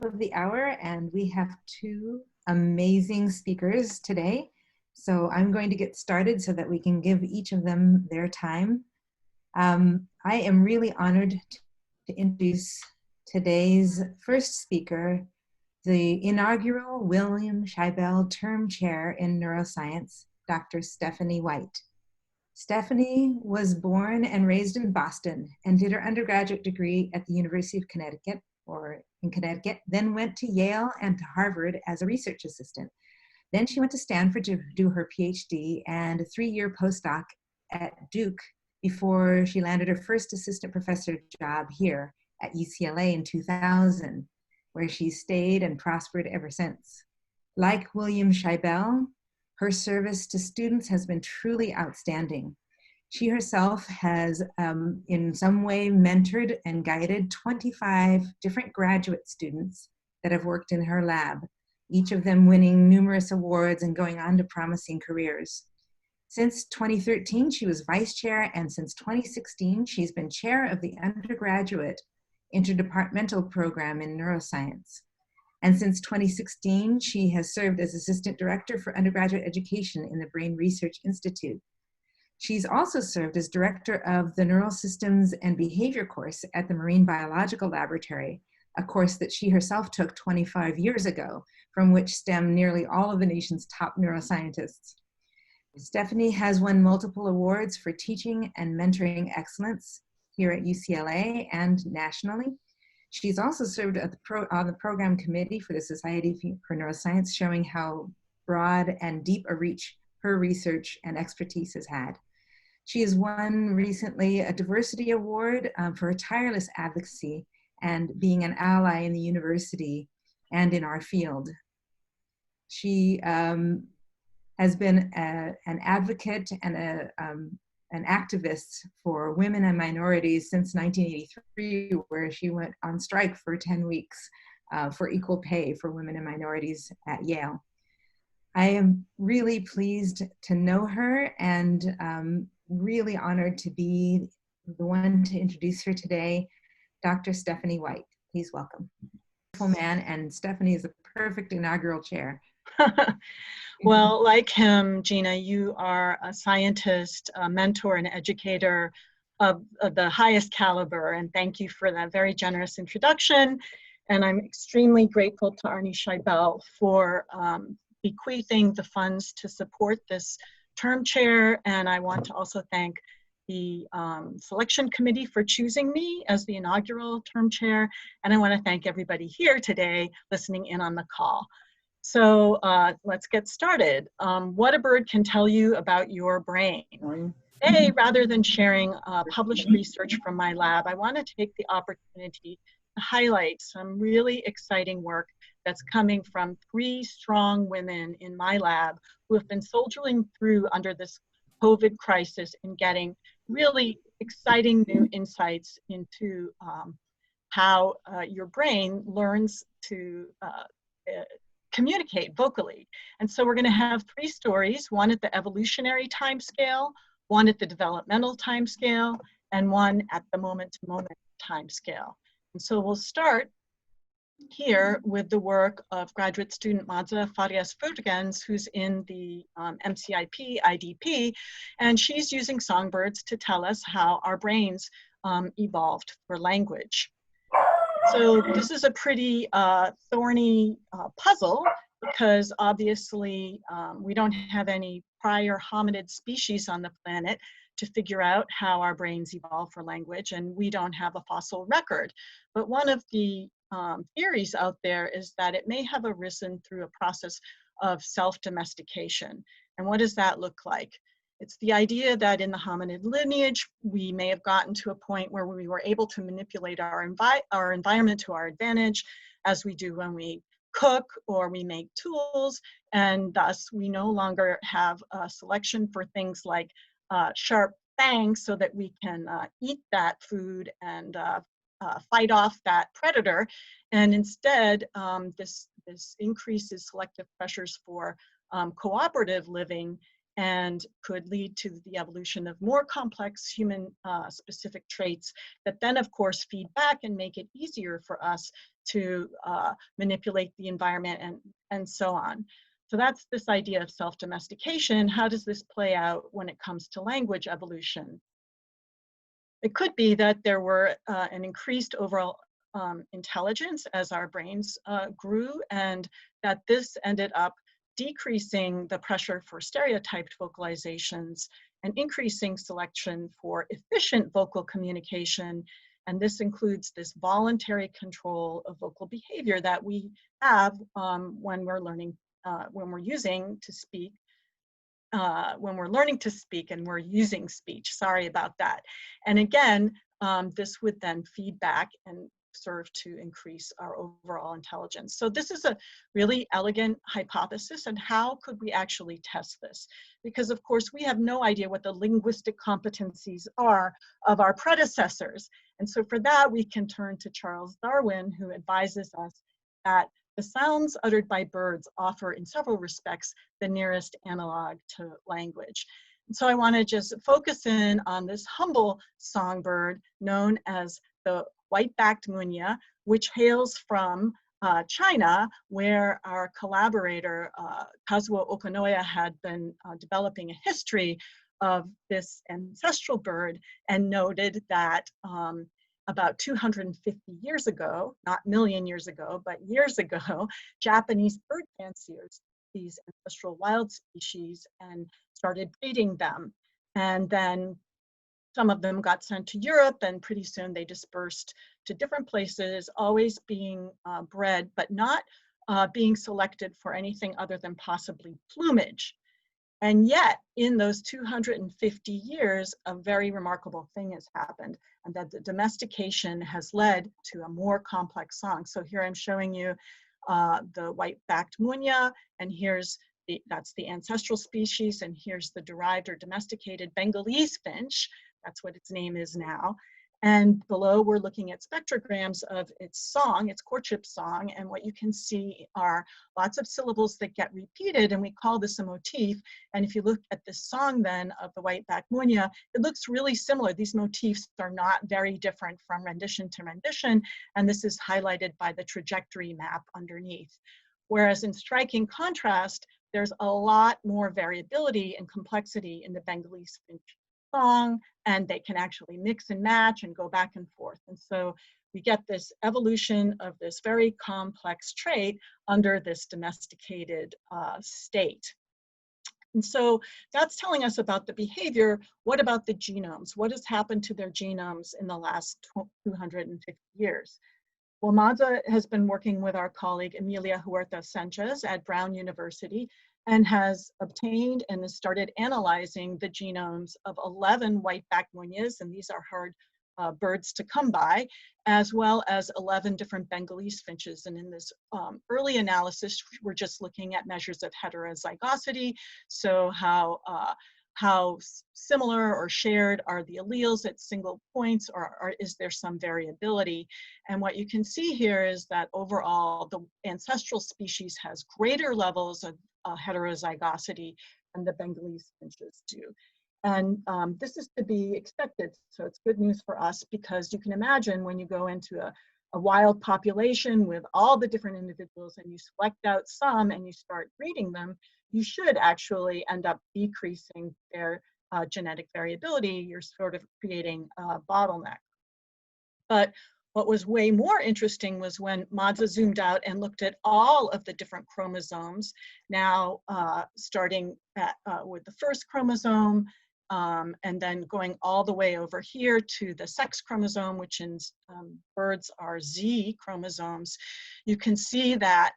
of the hour, and we have two amazing speakers today. So I'm going to get started so that we can give each of them their time. I am really honored to introduce today's first speaker, the inaugural William Scheibel Term Chair in Neuroscience, Dr. Stephanie White. Stephanie was born and raised in Boston and did her undergraduate degree at the University of Connecticut, then went to Yale and to Harvard as a research assistant. Then she went to Stanford to do her PhD and a 3-year postdoc at Duke before she landed her first assistant professor job here at UCLA in 2000, where she stayed and prospered ever since. Like William Scheibel, her service to students has been truly outstanding. She herself has, in some way, mentored and guided 25 different graduate students that have worked in her lab, each of them winning numerous awards and going on to promising careers. Since 2013, she was vice chair, and since 2016, she's been chair of the Undergraduate Interdepartmental program in Neuroscience. And since 2016, she has served as assistant director for undergraduate education in the Brain Research Institute. She's also served as director of the Neural Systems and Behavior course at the Marine Biological Laboratory, a course that she herself took 25 years ago, from which stem nearly all of the nation's top neuroscientists. Stephanie has won multiple awards for teaching and mentoring excellence here at UCLA and nationally. She's also served on the program committee for the Society for Neuroscience, showing how broad and deep a reach her research and expertise has had. She has won recently a diversity award for her tireless advocacy and being an ally in the university and in our field. She has been an advocate and an activist for women and minorities since 1983, where she went on strike for 10 weeks for equal pay for women and minorities at Yale. I am really pleased to know her and really honored to be the one to introduce her today, Dr. Stephanie White. Please welcome. Wonderful man, and Stephanie is a perfect inaugural chair. Well, like him, Gina, you are a scientist, a mentor, and educator of the highest caliber, and thank you for that very generous introduction. And I'm extremely grateful to Arnie Scheibel for bequeathing the funds to support this term chair, and I want to also thank the selection committee for choosing me as the inaugural term chair, and I want to thank everybody here today listening in on the call. So let's get started. What a bird can tell you about your brain. Today, rather than sharing published research from my lab, I want to take the opportunity to highlight some really exciting work that's coming from 3 strong women in my lab who have been soldiering through under this COVID crisis and getting really exciting new insights into how your brain learns to communicate vocally. And so we're going to have 3 stories, one at the evolutionary time scale, one at the developmental time scale, and one at the moment-to-moment time scale. And so we'll start here with the work of graduate student Madza Farias-Furgens, who's in the MCIP IDP, and she's using songbirds to tell us how our brains evolved for language. So this is a pretty thorny puzzle, because obviously we don't have any prior hominid species on the planet to figure out how our brains evolve for language, and we don't have a fossil record. But one of the theories out there is that it may have arisen through a process of self-domestication. And what does that look like? It's the idea that in the hominid lineage, we may have gotten to a point where we were able to manipulate our environment to our advantage, as we do when we cook or we make tools, and thus we no longer have a selection for things like sharp fangs so that we can eat that food and fight off that predator. And instead, this increases selective pressures for cooperative living and could lead to the evolution of more complex human specific traits that then of course feed back and make it easier for us to manipulate the environment and so on. So that's this idea of self-domestication. How does this play out when it comes to language evolution? It could be that there were an increased overall intelligence as our brains grew, and that this ended up decreasing the pressure for stereotyped vocalizations and increasing selection for efficient vocal communication. And this includes this voluntary control of vocal behavior that we have when we're learning, when we're using to speak, when we're learning to speak and we're using speech. Sorry about that. And again, this would then feed back and serve to increase our overall intelligence. So this is a really elegant hypothesis, and how could we actually test this? Because of course we have no idea what the linguistic competencies are of our predecessors. And so for that we can turn to Charles Darwin, who advises us that the sounds uttered by birds offer in several respects the nearest analog to language. And so I want to just focus in on this humble songbird known as the white-backed munya, which hails from China, where our collaborator Kazuo Okanoya had been developing a history of this ancestral bird, and noted that about 250 years ago, not million years ago, but years ago, Japanese bird fanciers these ancestral wild species and started breeding them. And then some of them got sent to Europe, and pretty soon they dispersed to different places, always being bred, but not being selected for anything other than possibly plumage. And yet, in those 250 years, a very remarkable thing has happened, and that the domestication has led to a more complex song. So here I'm showing you the white-backed munya, and that's the ancestral species, and here's the derived or domesticated Bengalese finch. That's what its name is now. And below, we're looking at spectrograms of its song, its courtship song, and what you can see are lots of syllables that get repeated, and we call this a motif. And if you look at the song then of the white-backed munya, it looks really similar. These motifs are not very different from rendition to rendition, and this is highlighted by the trajectory map underneath. Whereas in striking contrast, there's a lot more variability and complexity in the Bengalese finch song, and they can actually mix and match and go back and forth. And so we get this evolution of this very complex trait under this domesticated state. And so that's telling us about the behavior. What about the genomes? What has happened to their genomes in the last 250 years? Well, Madza has been working with our colleague Emilia Huerta Sanchez at Brown University, and has obtained and has started analyzing the genomes of 11 white-backed munyas, and these are hard birds to come by, as well as 11 different Bengalese finches. And in this early analysis, we're just looking at measures of heterozygosity, so how similar or shared are the alleles at single points, or is there some variability? And what you can see here is that overall, the ancestral species has greater levels of heterozygosity than the Bengalese finches do. And this is to be expected, so it's good news for us, because you can imagine when you go into a wild population with all the different individuals and you select out some and you start breeding them, you should actually end up decreasing their genetic variability. You're sort of creating a bottleneck. But what was way more interesting was when Madza zoomed out and looked at all of the different chromosomes, now starting with the first chromosome, and then going all the way over here to the sex chromosome, which in birds are Z chromosomes. You can see that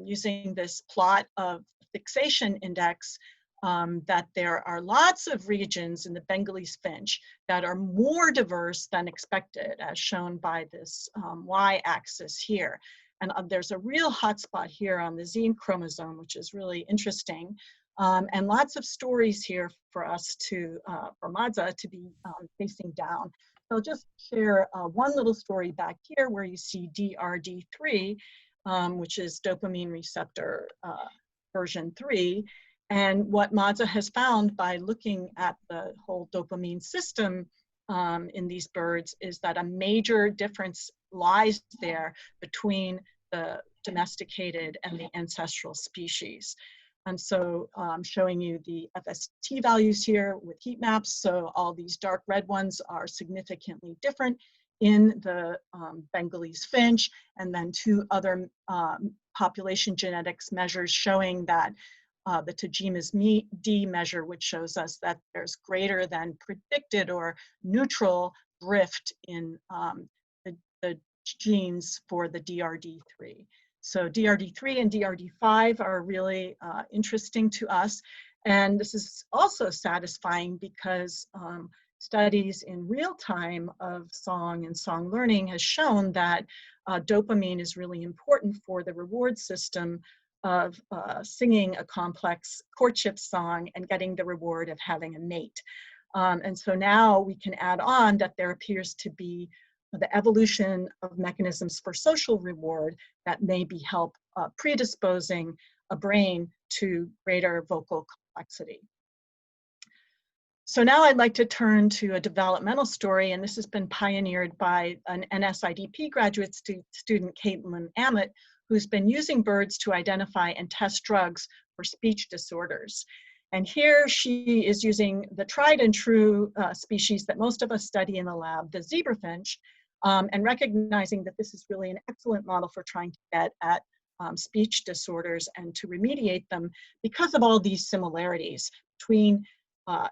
using this plot of fixation index, that there are lots of regions in the Bengalese finch that are more diverse than expected, as shown by this y-axis here. And there's a real hotspot here on the Z chromosome, which is really interesting. And lots of stories here for us to, for Madza to be facing down. So I'll just share one little story back here where you see DRD3, which is dopamine receptor version 3. And what Madza has found by looking at the whole dopamine system in these birds is that a major difference lies there between the domesticated and the ancestral species. And so I'm showing you the FST values here with heat maps. So all these dark red ones are significantly different in the Bengalese finch, and then two other population genetics measures showing that the Tajima's D measure, which shows us that there's greater than predicted or neutral drift in the genes for the DRD3. So DRD3 and DRD5 are really interesting to us. And this is also satisfying because studies in real time of song and song learning has shown that dopamine is really important for the reward system of singing a complex courtship song and getting the reward of having a mate. And so now we can add on that there appears to be the evolution of mechanisms for social reward that may be predisposing a brain to greater vocal complexity. So now I'd like to turn to a developmental story, and this has been pioneered by an NSIDP graduate student, Caitlin Ammett, who's been using birds to identify and test drugs for speech disorders. And here she is using the tried and true species that most of us study in the lab, the zebra finch, and recognizing that this is really an excellent model for trying to get at speech disorders and to remediate them because of all these similarities between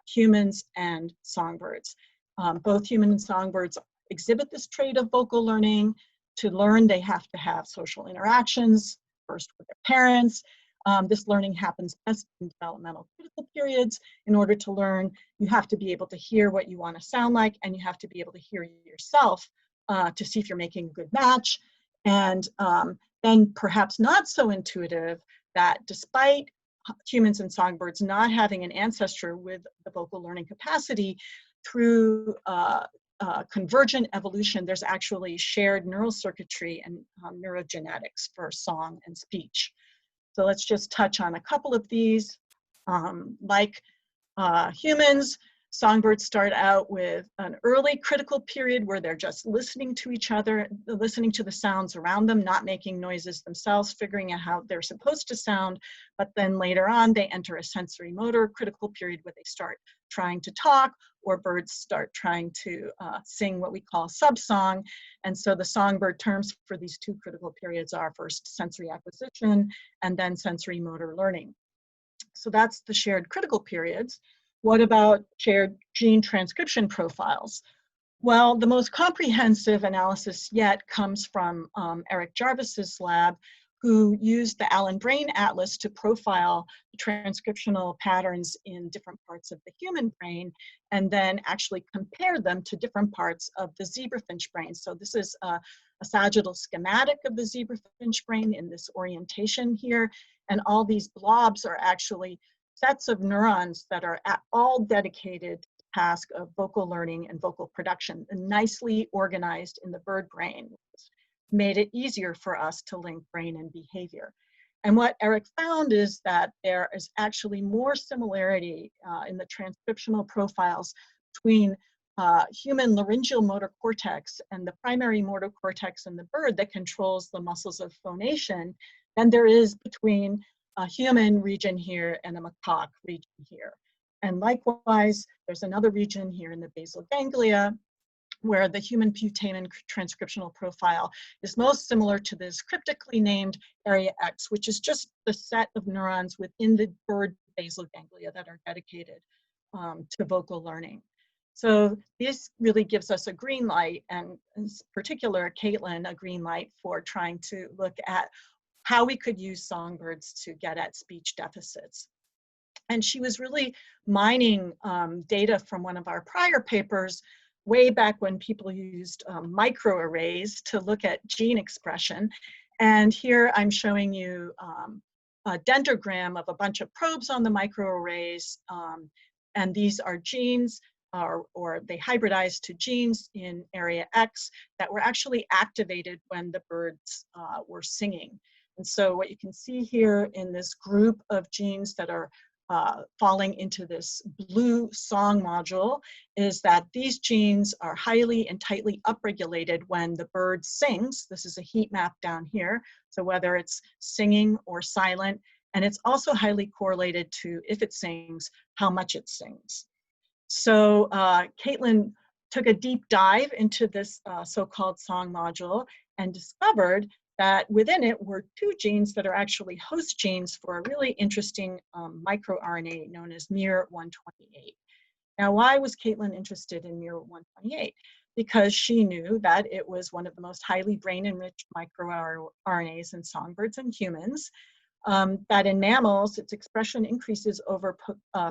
humans and songbirds. Both human and songbirds exhibit this trait of vocal learning. To learn, they have to have social interactions, first with their parents. This learning happens best in developmental critical periods. In order to learn, you have to be able to hear what you want to sound like, and you have to be able to hear yourself to see if you're making a good match. And then perhaps not so intuitive that despite humans and songbirds not having an ancestor with the vocal learning capacity, through convergent evolution, there's actually shared neural circuitry and neurogenetics for song and speech. So let's just touch on a couple of these. Like humans, songbirds start out with an early critical period where they're just listening to each other, listening to the sounds around them, not making noises themselves, figuring out how they're supposed to sound. But then later on, they enter a sensory motor critical period where they start trying to talk, or birds start trying to sing what we call subsong. And so the songbird terms for these two critical periods are first sensory acquisition and then sensory motor learning. So that's the shared critical periods. What about shared gene transcription profiles? Well, the most comprehensive analysis yet comes from Eric Jarvis's lab, who used the Allen Brain Atlas to profile the transcriptional patterns in different parts of the human brain, and then actually compare them to different parts of the zebrafinch brain. So this is a sagittal schematic of the zebrafinch brain in this orientation here, and all these blobs are actually sets of neurons that are all dedicated to the task of vocal learning and vocal production, and nicely organized in the bird brain, made it easier for us to link brain and behavior. And what Eric found is that there is actually more similarity in the transcriptional profiles between human laryngeal motor cortex and the primary motor cortex in the bird that controls the muscles of phonation than there is between a human region here and a macaque region here. And likewise, there's another region here in the basal ganglia where the human putamen transcriptional profile is most similar to this cryptically named area X, which is just the set of neurons within the bird basal ganglia that are dedicated to vocal learning. So this really gives us a green light, and in particular, Caitlin, a green light for trying to look at how we could use songbirds to get at speech deficits. And she was really mining data from one of our prior papers way back when people used microarrays to look at gene expression. And here I'm showing you a dendrogram of a bunch of probes on the microarrays. And these are genes, or they hybridized to genes in area X that were actually activated when the birds were singing. And so what you can see here in this group of genes that are falling into this blue song module is that these genes are highly and tightly upregulated when the bird sings. This is a heat map down here. So whether it's singing or silent, and it's also highly correlated to, if it sings, how much it sings. So Caitlin took a deep dive into this so-called song module and discovered that within it were two genes that are actually host genes for a really interesting microRNA known as miR-128. Now, why was Caitlin interested in miR-128? Because she knew that it was one of the most highly brain-enriched microRNAs in songbirds and humans, that in mammals, its expression increases over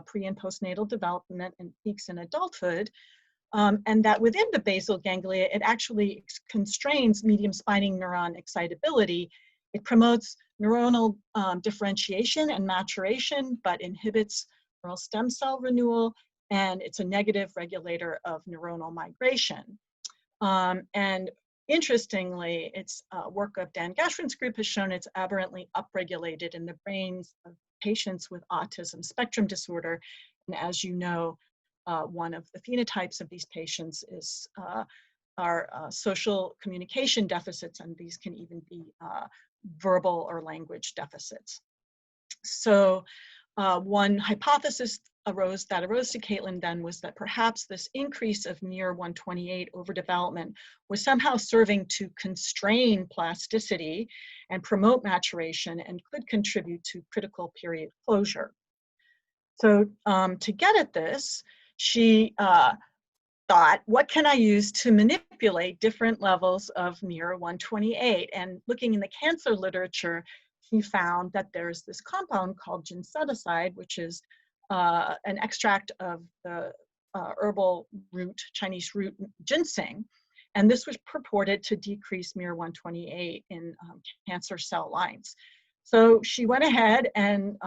pre- and postnatal development and peaks in adulthood, and that within the basal ganglia, it actually constrains medium spining neuron excitability. It promotes neuronal differentiation and maturation, but inhibits neural stem cell renewal, and it's a negative regulator of neuronal migration. And interestingly, it's work of Dan Gashrin's group has shown it's aberrantly upregulated in the brains of patients with autism spectrum disorder. And as you know, one of the phenotypes of these patients is social communication deficits, and these can even be verbal or language deficits. So one hypothesis arose to Caitlin then was that perhaps this increase of miR-128 overdevelopment was somehow serving to constrain plasticity and promote maturation and could contribute to critical period closure. So to get at this, she thought, what can I use to manipulate different levels of miR-128? And looking in the cancer literature, she found that there's this compound called ginsenoside, which is an extract of the herbal root, Chinese root ginseng. And this was purported to decrease miR-128 in cancer cell lines. So she went ahead and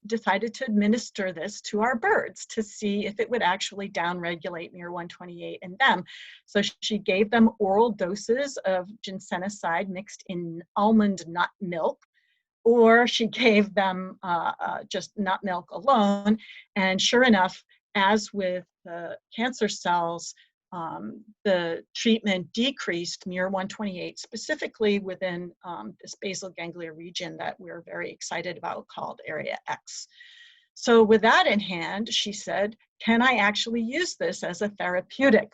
decided to administer this to our birds to see if it would actually downregulate miR-128 in them. So she gave them oral doses of ginsenoside mixed in almond nut milk, or she gave them just nut milk alone. And sure enough, as with the cancer cells, the treatment decreased miR-128, specifically within this basal ganglia region that we're very excited about called Area X. So with that in hand, she said, can I actually use this as a therapeutic?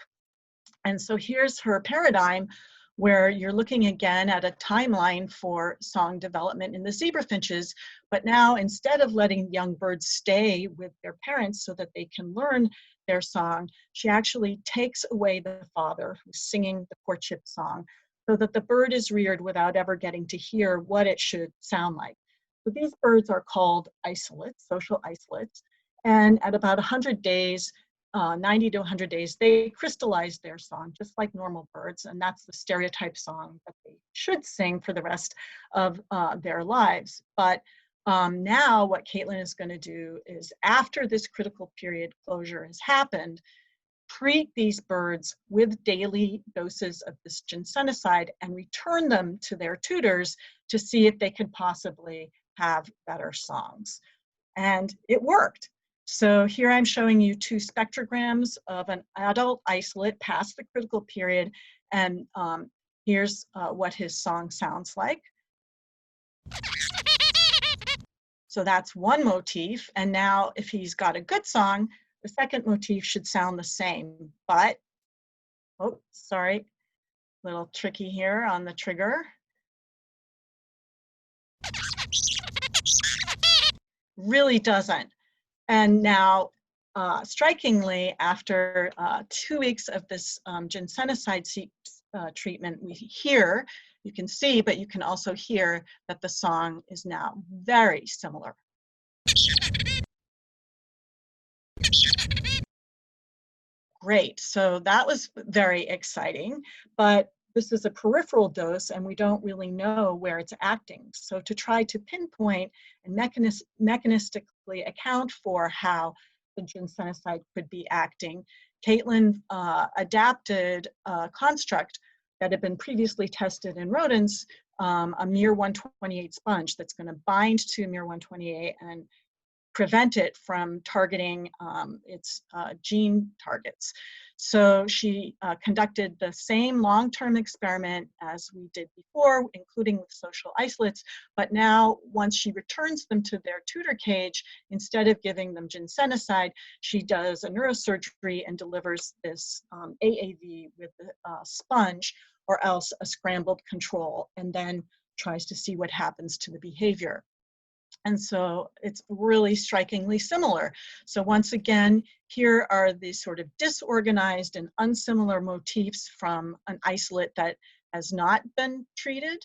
And so here's her paradigm, where you're looking again at a timeline for song development in the zebra finches, but now instead of letting young birds stay with their parents so that they can learn their song, she actually takes away the father who's singing the courtship song so that the bird is reared without ever getting to hear what it should sound like. So these birds are called isolates, social isolates, and at about 100 days, 90 to 100 days, they crystallize their song just like normal birds, and that's the stereotype song that they should sing for the rest of their lives. But now what Caitlin is going to do is, after this critical period closure has happened, treat these birds with daily doses of this ginsenoside and return them to their tutors to see if they could possibly have better songs. And it worked. So here I'm showing you two spectrograms of an adult isolate past the critical period, and here's what his song sounds like. So that's one motif, and now if he's got a good song, the second motif should sound the same, but, oh, sorry, a little tricky here on the trigger. Really doesn't. And now, strikingly, after 2 weeks of this ginsenoside treatment, we hear, you can see, but you can also hear that the song is now very similar. Great, so that was very exciting, but this is a peripheral dose and we don't really know where it's acting. So to try to pinpoint and mechanistically account for how the ginsenoside could be acting, Caitlin adapted a construct that had been previously tested in rodents, a miR-128 sponge that's going to bind to miR-128 and prevent it from targeting its gene targets. So she conducted the same long-term experiment as we did before, including with social isolates, but now once she returns them to their tutor cage, instead of giving them ginsenoside, she does a neurosurgery and delivers this AAV with a sponge or else a scrambled control, and then tries to see what happens to the behavior. And so it's really strikingly similar. So once again, here are the sort of disorganized and unsimilar motifs from an isolate that has not been treated.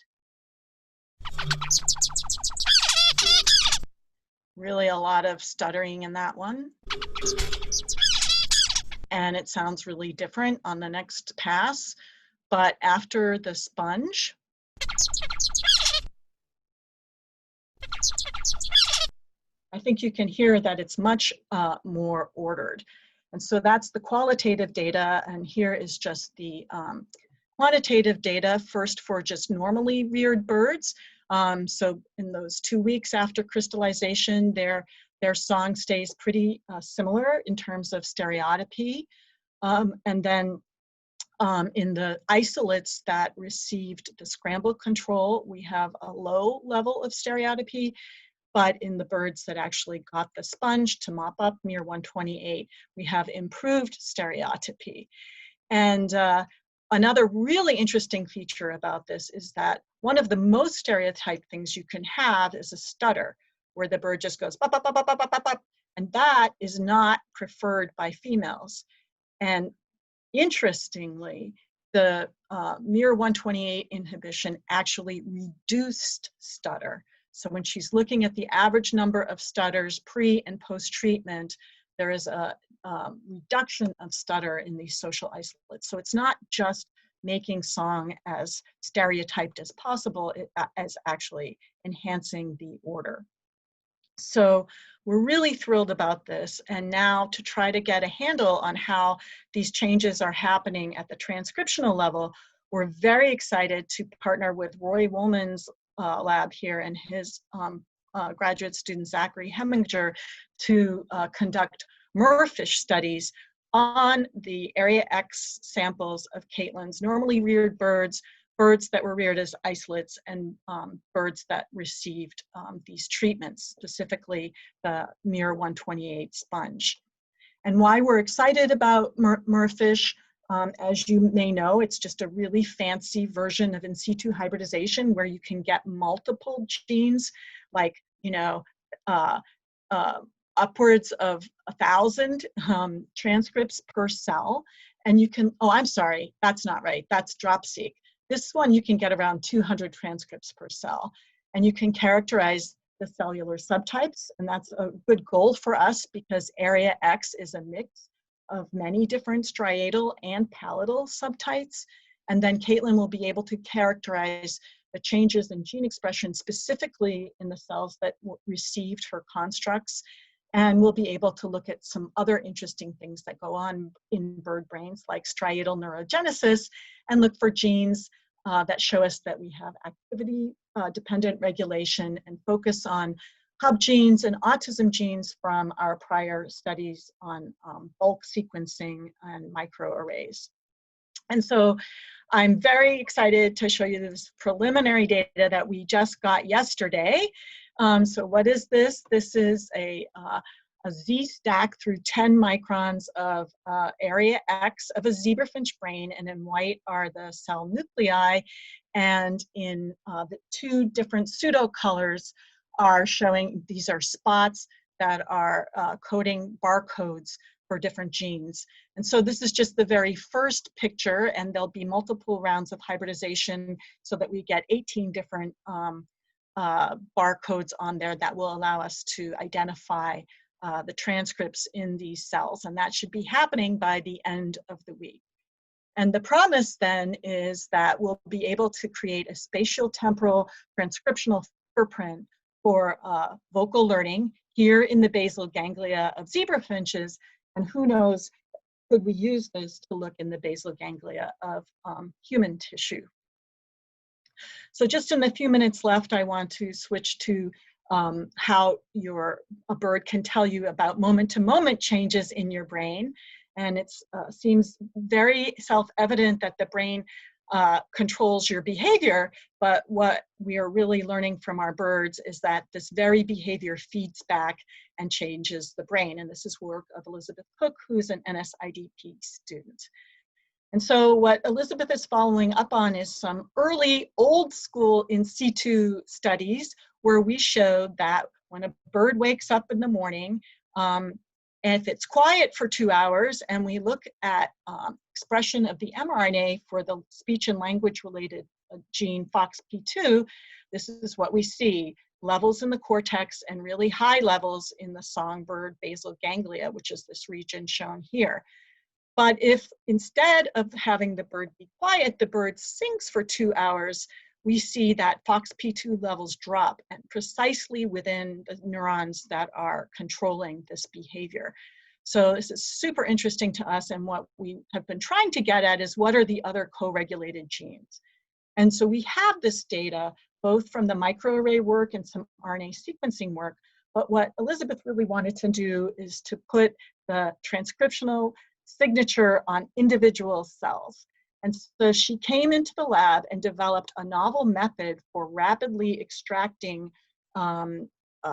Really a lot of stuttering in that one. And it sounds really different on the next pass. But after the sponge, I think you can hear that it's much more ordered. And so that's the qualitative data, and here is just the quantitative data, first for just normally reared birds. So in those 2 weeks after crystallization, their song stays pretty similar in terms of stereotypy. And then in the isolates that received the scramble control, we have a low level of stereotypy. But in the birds that actually got the sponge to mop up miR-128, we have improved stereotypy. And another really interesting feature about this is that one of the most stereotyped things you can have is a stutter, where the bird just goes, bop, bop, bop, bop, bop, bop, bop, and that is not preferred by females. And interestingly, the miR-128 inhibition actually reduced stutter. So when she's looking at the average number of stutters pre and post-treatment, there is a reduction of stutter in these social isolates. So it's not just making song as stereotyped as possible, as actually enhancing the order. So we're really thrilled about this. And now to try to get a handle on how these changes are happening at the transcriptional level, we're very excited to partner with Roy Woolman's lab here and his graduate student Zachary Heminger to conduct merfish studies on the area X samples of Caitlin's normally reared birds, birds that were reared as isolates, and birds that received these treatments, specifically the miR-128 sponge. And why we're excited about merfish, as you may know, it's just a really fancy version of in situ hybridization where you can get multiple genes, like, you know, upwards of 1,000 transcripts per cell. And you can, oh, I'm sorry, that's not right, that's DropSeq. This one you can get around 200 transcripts per cell. And you can characterize the cellular subtypes, and that's a good goal for us because area X is a mix of many different striatal and palatal subtypes. And then Caitlin will be able to characterize the changes in gene expression specifically in the cells that received her constructs. And we'll be able to look at some other interesting things that go on in bird brains like striatal neurogenesis and look for genes that show us that we have activity-dependent regulation and focus on hub genes and autism genes from our prior studies on bulk sequencing and microarrays. And so I'm very excited to show you this preliminary data that we just got yesterday. So what is this? This is a Z-stack through 10 microns of area X of a zebrafinch brain, and in white are the cell nuclei, and in the two different pseudo colors are showing, these are spots that are coding barcodes for different genes. And so this is just the very first picture, and there'll be multiple rounds of hybridization so that we get 18 different barcodes on there that will allow us to identify the transcripts in these cells. And that should be happening by the end of the week. And the promise then is that we'll be able to create a spatial temporal transcriptional fingerprint for vocal learning here in the basal ganglia of zebrafinches. And who knows, could we use this to look in the basal ganglia of human tissue? So just in the few minutes left, I want to switch to how a bird can tell you about moment-to-moment changes in your brain. And it seems very self-evident that the brain controls your behavior, but what we are really learning from our birds is that this very behavior feeds back and changes the brain. And this is work of Elizabeth Cook, who's an NSIDP student. And so what Elizabeth is following up on is some early old school in situ studies where we showed that when a bird wakes up in the morning, and if it's quiet for 2 hours and we look at expression of the mRNA for the speech and language related gene FOXP2, this is what we see: levels in the cortex and really high levels in the songbird basal ganglia, which is this region shown here. But if instead of having the bird be quiet, the bird sings for 2 hours, we see that FOXP2 levels drop, and precisely within the neurons that are controlling this behavior. So this is super interesting to us, and what we have been trying to get at is what are the other co-regulated genes? And so we have this data both from the microarray work and some RNA sequencing work, but what Elizabeth really wanted to do is to put the transcriptional signature on individual cells. And so she came into the lab and developed a novel method for rapidly extracting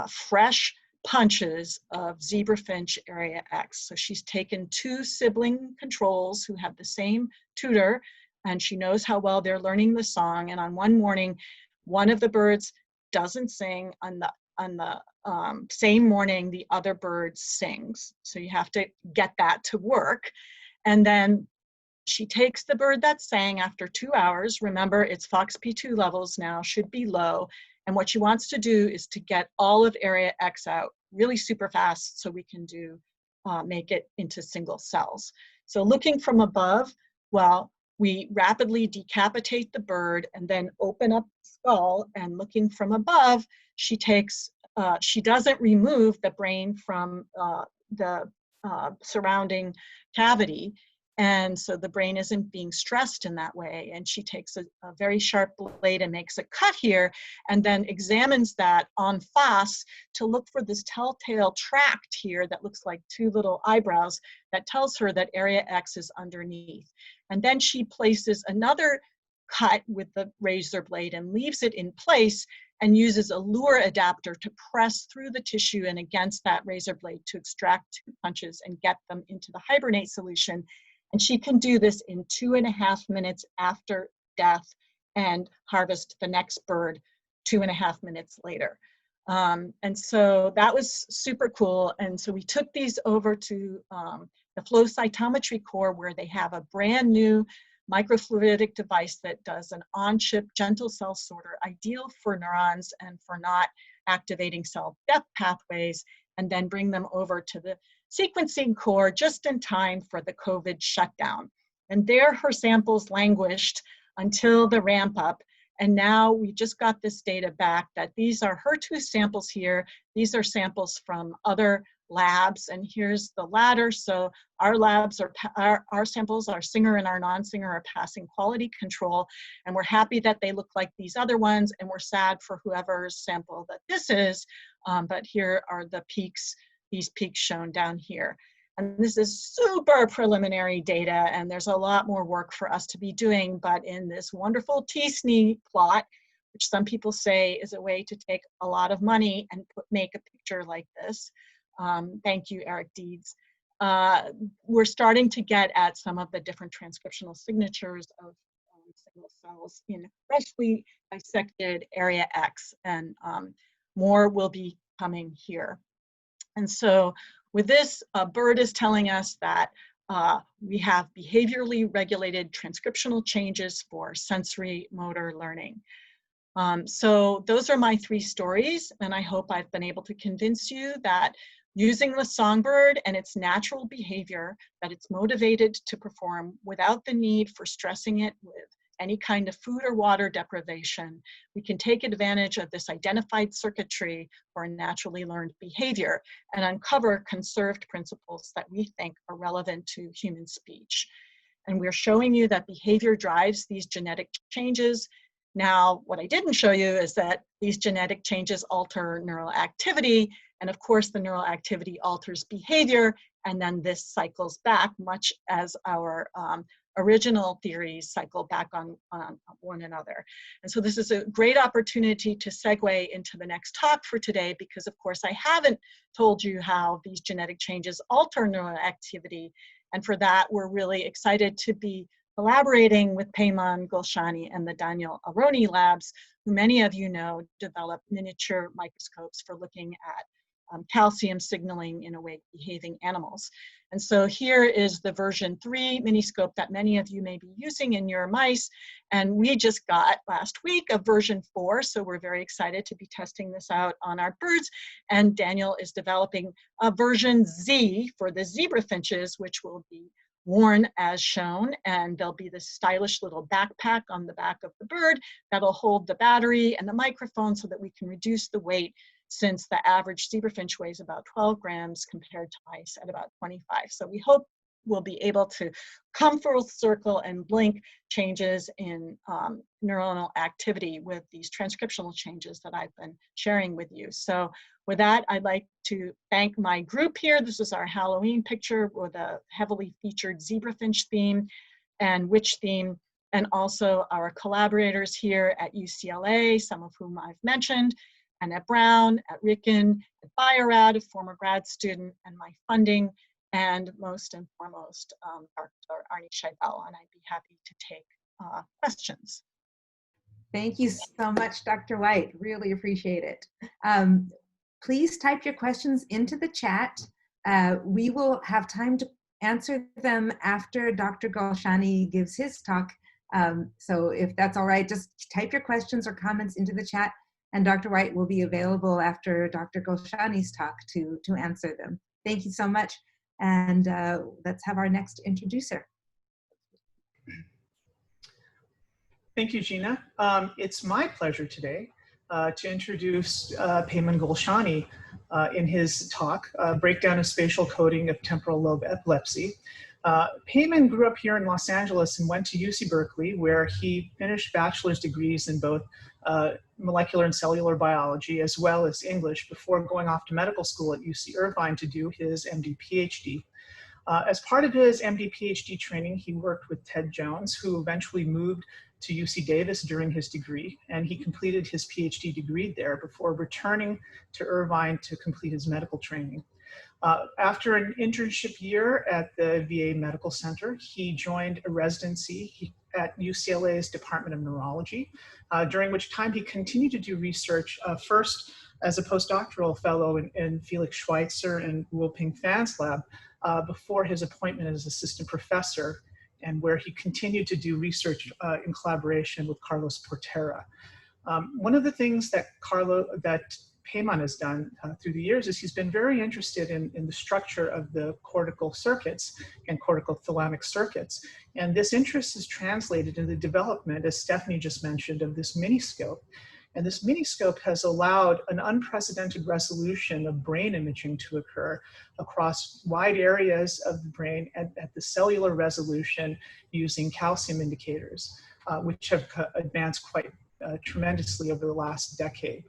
fresh punches of zebrafinch area X. So she's taken 2 sibling controls who have the same tutor, and she knows how well they're learning the song. And on one morning, one of the birds doesn't sing. On the same morning, the other bird sings. So you have to get that to work. And then she takes the bird that sang after 2 hours. Remember, its FOXP2 levels now should be low. And what she wants to do is to get all of area X out really super fast so we can make it into single cells. So looking from above, well, we rapidly decapitate the bird and then open up the skull, and looking from above, she doesn't remove the brain from the surrounding cavity. And so the brain isn't being stressed in that way. And she takes a very sharp blade and makes a cut here, and then examines that en face to look for this telltale tract here that looks like 2 little eyebrows that tells her that area X is underneath. And then she places another cut with the razor blade and leaves it in place and uses a lure adapter to press through the tissue and against that razor blade to extract 2 punches and get them into the hibernate solution. And she can do this in 2.5 minutes after death and harvest the next bird 2.5 minutes later. And so that was super cool. And so we took these over to the flow cytometry core, where they have a brand new microfluidic device that does an on-chip gentle cell sorter, ideal for neurons and for not activating cell death pathways, and then bring them over to the sequencing core just in time for the COVID shutdown. And there her samples languished until the ramp up. And now we just got this data back that these are her 2 samples here. These are samples from other labs, and here's the ladder. So our labs our samples, our singer and our non-singer, are passing quality control, and we're happy that they look like these other ones, and we're sad for whoever's sample that this is, but here are the peaks, these peaks shown down here. And this is super preliminary data, and there's a lot more work for us to be doing, but in this wonderful T-SNE plot, which some people say is a way to take a lot of money and make a picture like this. Thank you, Eric Deeds. We're starting to get at some of the different transcriptional signatures of single cells in freshly dissected area X, and more will be coming here. And so with this, Bird is telling us that we have behaviorally regulated transcriptional changes for sensory motor learning. So those are my 3 stories, and I hope I've been able to convince you that using the songbird and its natural behavior, that it's motivated to perform without the need for stressing it with any kind of food or water deprivation, we can take advantage of this identified circuitry for a naturally learned behavior and uncover conserved principles that we think are relevant to human speech. And we're showing you that behavior drives these genetic changes, Now, what I didn't show you is that these genetic changes alter neural activity, and of course the neural activity alters behavior, and then this cycles back, much as our original theories cycle back on one another. And so this is a great opportunity to segue into the next talk for today, because of course I haven't told you how these genetic changes alter neural activity. And for that, we're really excited to be collaborating with PEYMAN, GOLSHANI, and the Daniel Aroney labs, who many of you know develop miniature microscopes for looking at calcium signaling in awake behaving animals. And so here is the version 3 miniscope that many of you may be using in your mice. And we just got last week a version 4, so we're very excited to be testing this out on our birds. And Daniel is developing a version Z for the zebra finches, which will be worn as shown, and there'll be this stylish little backpack on the back of the bird that'll hold the battery and the microphone so that we can reduce the weight, since the average zebrafinch weighs about 12 grams compared to mice at about 25. So we hope we'll be able to come full circle and link changes in neuronal activity with these transcriptional changes that I've been sharing with you. So with that, I'd like to thank my group here. This is our Halloween picture with a heavily featured zebrafinch theme and witch theme, and also our collaborators here at UCLA, some of whom I've mentioned, and at Brown, at Riken, at Bio-Rad, a former grad student, and my funding, and most and foremost, Dr. Arnie Scheibel, and I'd be happy to take questions. Thank you so much, Dr. White. Really appreciate it. Please type your questions into the chat. We will have time to answer them after Dr. GOLSHANI gives his talk. So if that's all right, just type your questions or comments into the chat, and Dr. White will be available after Dr. GOLSHANI's talk to answer them. Thank you so much. And let's have our next introducer. Thank you, Gina. It's my pleasure today to introduce PEYMAN GOLSHANI in his talk, Breakdown of Spatial Coding of Temporal Lobe Epilepsy. PEYMAN grew up here in Los Angeles and went to UC Berkeley, where he finished bachelor's degrees in both molecular and cellular biology, as well as English, before going off to medical school at UC Irvine to do his MD PhD. As part of his MD PhD training, he worked with Ted Jones, who eventually moved to UC Davis during his degree, and he completed his PhD degree there before returning to Irvine to complete his medical training. After an internship year at the VA Medical Center, he joined a residency at UCLA's Department of Neurology, during which time he continued to do research, first as a postdoctoral fellow in Felix Schweizer and Wu-Ping Fan's lab, before his appointment as assistant professor, and where he continued to do research in collaboration with Carlos Portera. One of the things that PEYMAN has done through the years is he's been very interested in the structure of the cortical circuits and cortical thalamic circuits. And this interest is translated in the development, as Stephanie just mentioned, of this miniscope. And this miniscope has allowed an unprecedented resolution of brain imaging to occur across wide areas of the brain at the cellular resolution using calcium indicators, which have advanced quite tremendously over the last decade.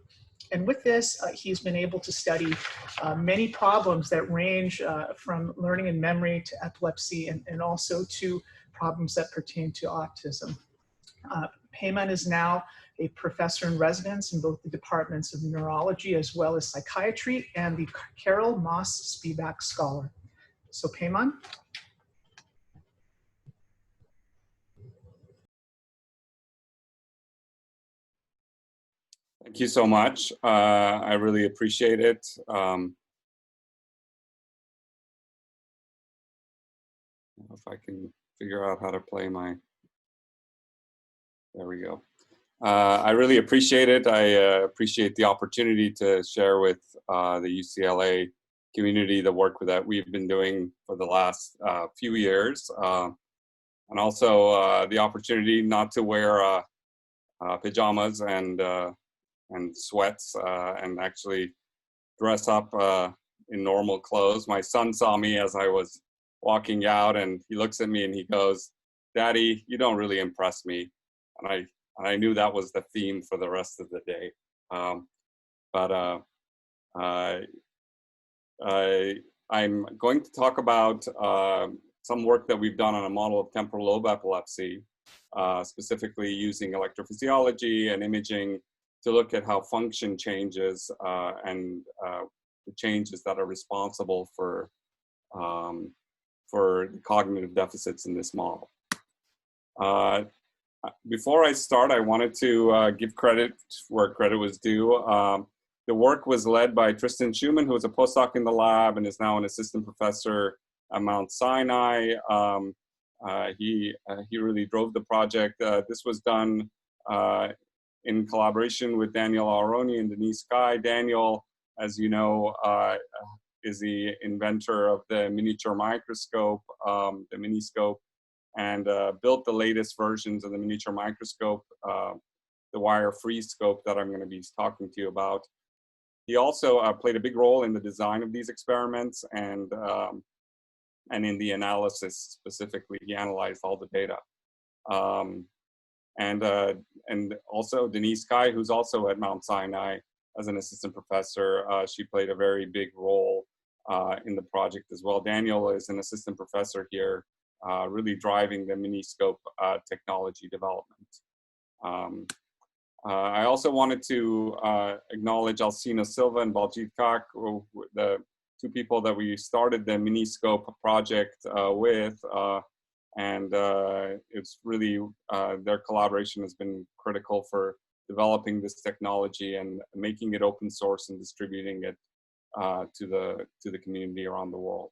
And with this, he's been able to study many problems that range from learning and memory to epilepsy, and also to problems that pertain to autism. PEYMAN is now a professor in residence in both the departments of neurology as well as psychiatry, and the Carol Moss Spivak Scholar. So PEYMAN. Thank you so much. I really appreciate it. If I can figure out how to play my, there we go. I really appreciate it. I appreciate the opportunity to share with the UCLA community the work that we've been doing for the last few years. And also the opportunity not to wear pajamas and sweats and actually dress up in normal clothes. My son saw me as I was walking out, and he looks at me and he goes, "Daddy, you don't really impress me." And I And I knew that was the theme for the rest of the day. I'm going to talk about some work that we've done on a model of temporal lobe epilepsy, specifically using electrophysiology and imaging to look at how function changes and the changes that are responsible for the cognitive deficits in this model. Before I start, I wanted to give credit where credit was due. The work was led by Tristan Schumann, who was a postdoc in the lab and is now an assistant professor at Mount Sinai. He really drove the project. This was done in collaboration with Daniel Aaroni and Denise Guy. Daniel, as you know, is the inventor of the miniature microscope, the miniscope, and built the latest versions of the miniature microscope, the wire-free scope that I'm going to be talking to you about. He also played a big role in the design of these experiments and in the analysis specifically. He analyzed all the data. And also Denise Kai, who's also at Mount Sinai as an assistant professor, she played a very big role in the project as well. Daniel is an assistant professor here, really driving the miniscope technology development. I also wanted to acknowledge Alcina Silva and Baljit Kak, the two people that we started the miniscope project with. And it's really, their collaboration has been critical for developing this technology and making it open source and distributing it to the community around the world.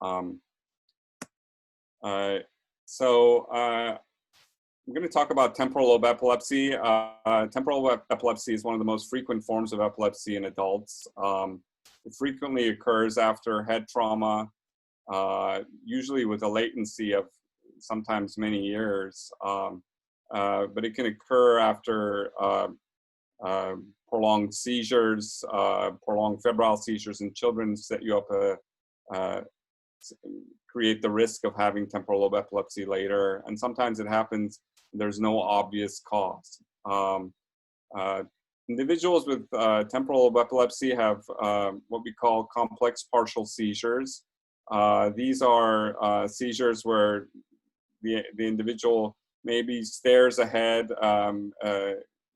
I'm going to talk about temporal lobe epilepsy. Temporal lobe epilepsy is one of the most frequent forms of epilepsy in adults. It frequently occurs after head trauma, usually with a latency of sometimes many years, but it can occur after prolonged seizures, prolonged febrile seizures in children, set you up create the risk of having temporal lobe epilepsy later. And sometimes it happens, there's no obvious cause. Individuals with temporal lobe epilepsy have what we call complex partial seizures. These are seizures where the individual maybe stares ahead,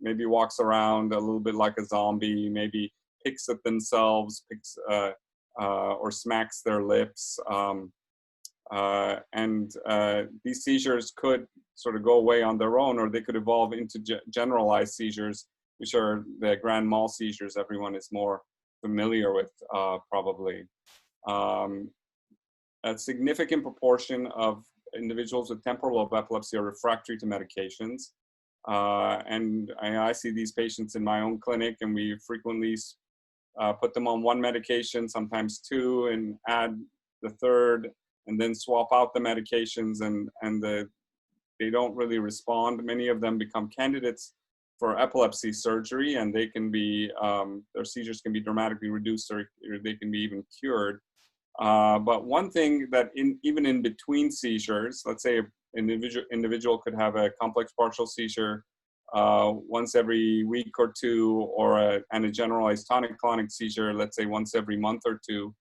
maybe walks around a little bit like a zombie, maybe picks at themselves, or smacks their lips. These seizures could sort of go away on their own, or they could evolve into generalized seizures, which are the grand mal seizures everyone is more familiar with, probably. A significant proportion of individuals with temporal lobe epilepsy are refractory to medications. And I see these patients in my own clinic, and we frequently put them on one medication, sometimes two, and add the third, and then swap out the medications, and they don't really respond. Many of them become candidates for epilepsy surgery, and they can be, their seizures can be dramatically reduced, or they can be even cured. But one thing that even in between seizures, let's say an individual could have a complex partial seizure once every week or two, and a generalized tonic-clonic seizure, let's say once every month or two.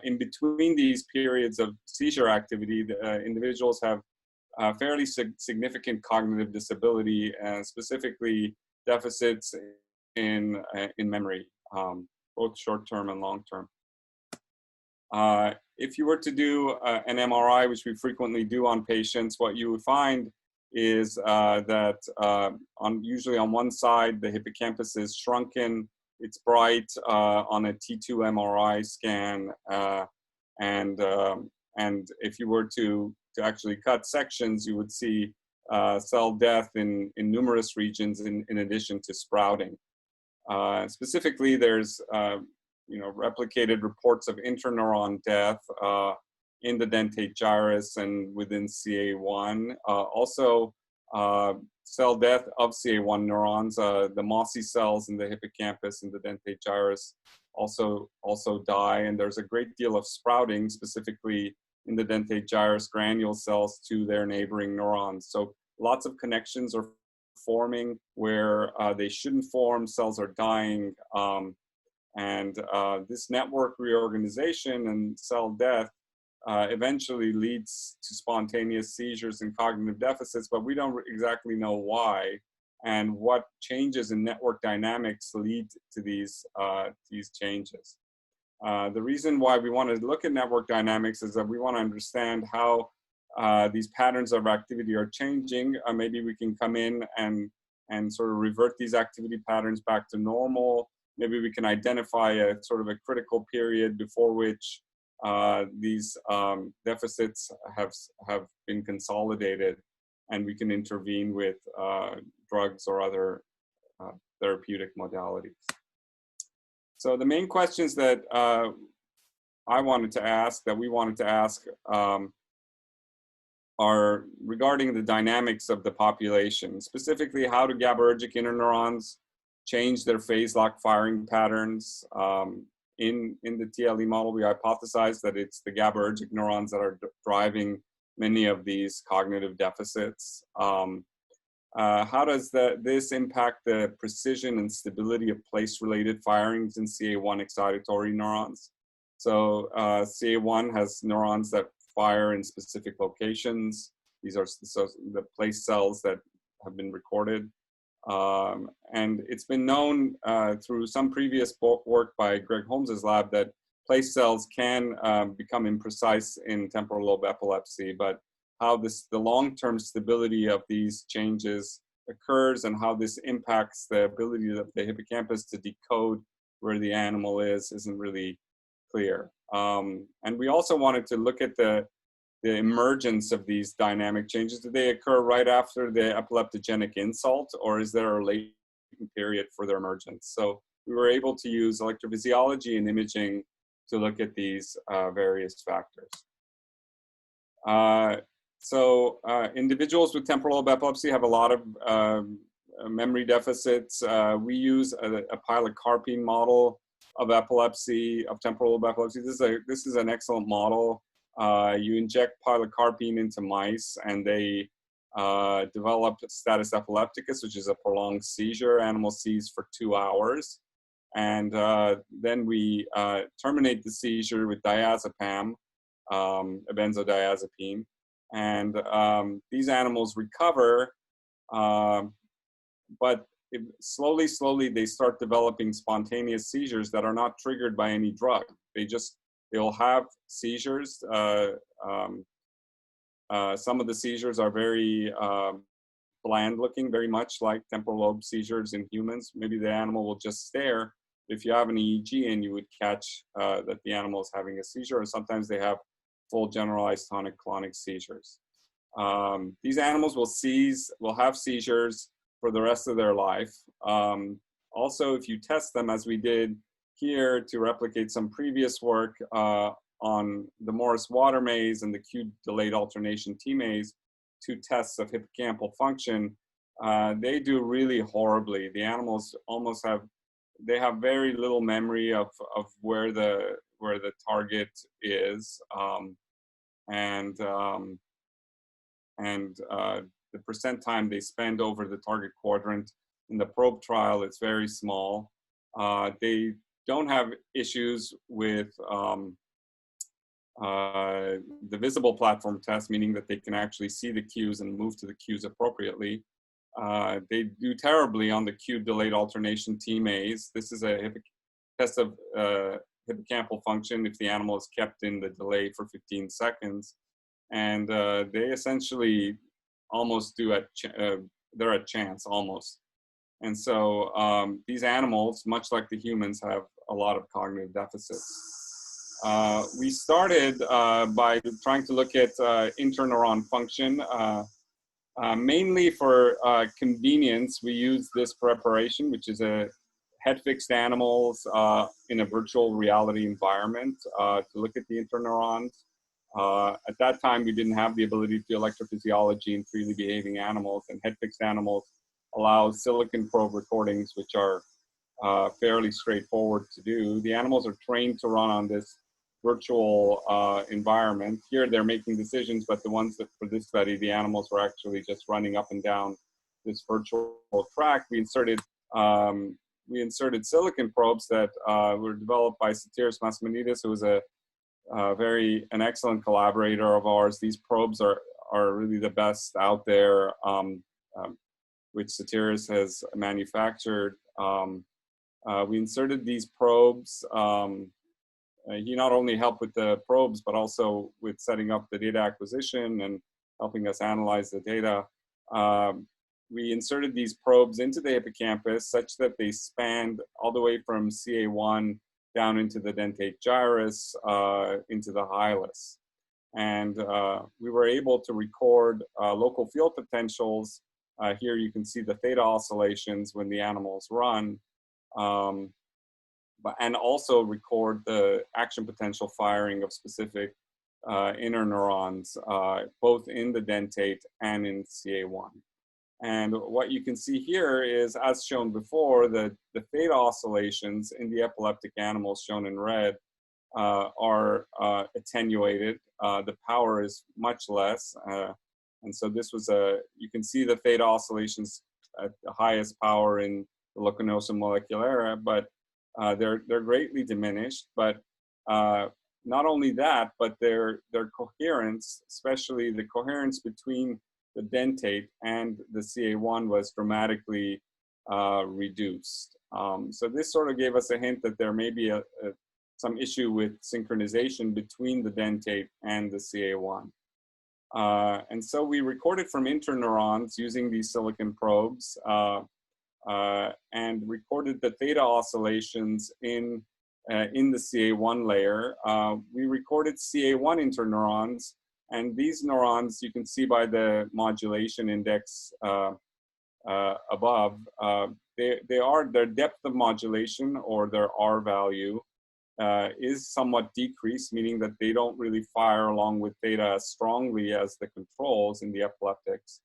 In between these periods of seizure activity, the individuals have fairly significant cognitive disability, and specifically deficits in memory, both short-term and long-term. If you were to do an MRI, which we frequently do on patients, what you would find is that usually on one side, the hippocampus is shrunken, it's bright on a T2 MRI scan, and if you were to actually cut sections, you would see cell death in numerous regions in addition to sprouting. Specifically, there's replicated reports of interneuron death in the dentate gyrus and within CA1. Also, cell death of CA1 neurons, the mossy cells in the hippocampus and the dentate gyrus also die, and there's a great deal of sprouting, specifically in the dentate gyrus granule cells to their neighboring neurons. So lots of connections are forming where they shouldn't form, cells are dying, and this network reorganization and cell death eventually leads to spontaneous seizures and cognitive deficits, but we don't exactly know why and what changes in network dynamics lead to these changes. The reason why we want to look at network dynamics is that we want to understand how these patterns of activity are changing. Maybe we can come in and sort of revert these activity patterns back to normal. Maybe we can identify a sort of a critical period before which these deficits have been consolidated, and we can intervene with drugs or other therapeutic modalities. So the main questions that we wanted to ask are regarding the dynamics of the population. Specifically, how do GABAergic interneurons change their phase lock firing patterns? In the TLE model, we hypothesized that it's the GABAergic neurons that are driving many of these cognitive deficits. How does this impact the precision and stability of place-related firings in CA1 excitatory neurons? So CA1 has neurons that fire in specific locations. These are the place cells that have been recorded. And it's been known through some previous work by Greg Holmes's lab that place cells can become imprecise in temporal lobe epilepsy, but how the long-term stability of these changes occurs and how this impacts the ability of the hippocampus to decode where the animal is isn't really clear. And we also wanted to look at the emergence of these dynamic changes. Do they occur right after the epileptogenic insult, or is there a latent period for their emergence? So we were able to use electrophysiology and imaging to look at these various factors. Individuals with temporal lobe epilepsy have a lot of memory deficits. We use a pilocarpine model of epilepsy, of temporal lobe epilepsy. This is an excellent model. You inject pilocarpine into mice, and they develop status epilepticus, which is a prolonged seizure. Animal seize for 2 hours. And then we terminate the seizure with diazepam, a benzodiazepine. And these animals recover, but slowly they start developing spontaneous seizures that are not triggered by any drug. They'll have seizures. Some of the seizures are very bland looking, very much like temporal lobe seizures in humans. Maybe the animal will just stare. If you have an EEG in, you would catch that the animal is having a seizure, or sometimes they have full generalized tonic-clonic seizures. These animals will have seizures for the rest of their life. Also, if you test them, as we did here to replicate some previous work on the Morris water maze and the Q-delayed alternation T maze, 2 tests of hippocampal function, they do really horribly. The animals they have very little memory of where the target is, and the percent time they spend over the target quadrant in the probe trial, it's very small. They don't have issues with the visible platform test, meaning that they can actually see the cues and move to the cues appropriately. They do terribly on the Q-delayed alternation T maze. This is a test of hippocampal function if the animal is kept in the delay for 15 seconds. And they essentially almost they're at chance almost. And so these animals, much like the humans, have a lot of cognitive deficits. We started by trying to look at interneuron function. Mainly for convenience, we use this preparation, which is a head-fixed animals in a virtual reality environment to look at the interneurons. At that time, we didn't have the ability to do electrophysiology in freely behaving animals, and head-fixed animals allow silicon probe recordings, which are fairly straightforward to do. The animals are trained to run on this virtual environment. Here they're making decisions, but the ones that for this study, the animals were actually just running up and down this virtual track. We inserted silicon probes that were developed by Sotiris Masmanidis, who was an excellent collaborator of ours. These probes are really the best out there, which Sotiris has manufactured. We inserted these probes. He not only helped with the probes, but also with setting up the data acquisition and helping us analyze the data. We inserted these probes into the hippocampus such that they spanned all the way from CA1 down into the dentate gyrus, into the hilus. And we were able to record local field potentials. Here you can see the theta oscillations when the animals run, and also record the action potential firing of specific interneurons, both in the dentate and in CA1. And what you can see here is, as shown before, the theta oscillations in the epileptic animals, shown in red, are attenuated. The power is much less. And so this was you can see the theta oscillations at the highest power in the Loconosum moleculaire, but they're greatly diminished. But not only that, but their coherence, especially the coherence between the dentate and the CA1, was dramatically reduced. So this sort of gave us a hint that there may be some issue with synchronization between the dentate and the CA1. And so we recorded from interneurons using these silicon probes and recorded the theta oscillations in the CA1 layer. We recorded CA1 interneurons, and these neurons, you can see by the modulation index above, their depth of modulation, or their R value, is somewhat decreased, meaning that they don't really fire along with theta as strongly as the controls in the epileptics.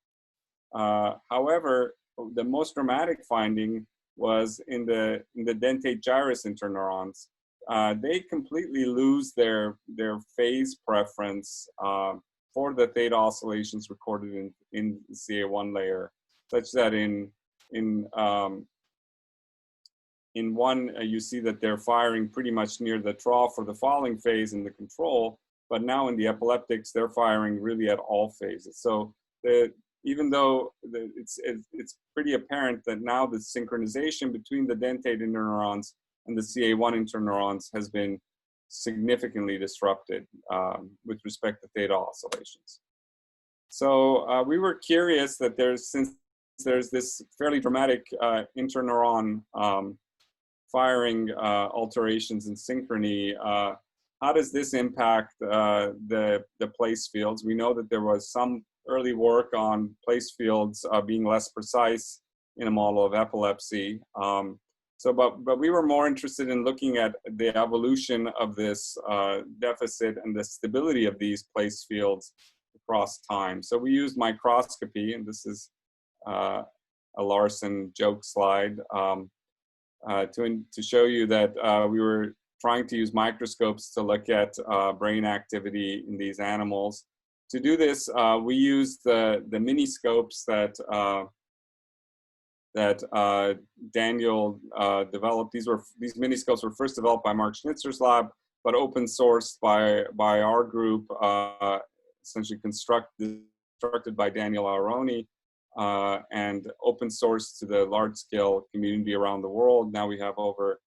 However, the most dramatic finding was in the dentate gyrus interneurons. They completely lose their phase preference for the theta oscillations recorded in the CA1 layer, such that in one, you see that they're firing pretty much near the trough or the falling phase in the control, but now in the epileptics, they're firing really at all phases. So even though it's pretty apparent that now the synchronization between the dentate interneurons and the CA1 interneurons has been significantly disrupted with respect to theta oscillations. So we were curious that since there's this fairly dramatic interneuron firing alterations in synchrony, how does this impact the place fields? We know that there was some early work on place fields being less precise in a model of epilepsy. But we were more interested in looking at the evolution of this deficit and the stability of these place fields across time. So we used microscopy, and this is a Larson joke slide, to show you that we were trying to use microscopes to look at brain activity in these animals. To do this, we used the mini scopes that Daniel developed. These mini scopes were first developed by Mark Schnitzer's lab, but open sourced by our group, essentially constructed by Daniel Aaroni, and open source to the large scale community around the world. Now we have over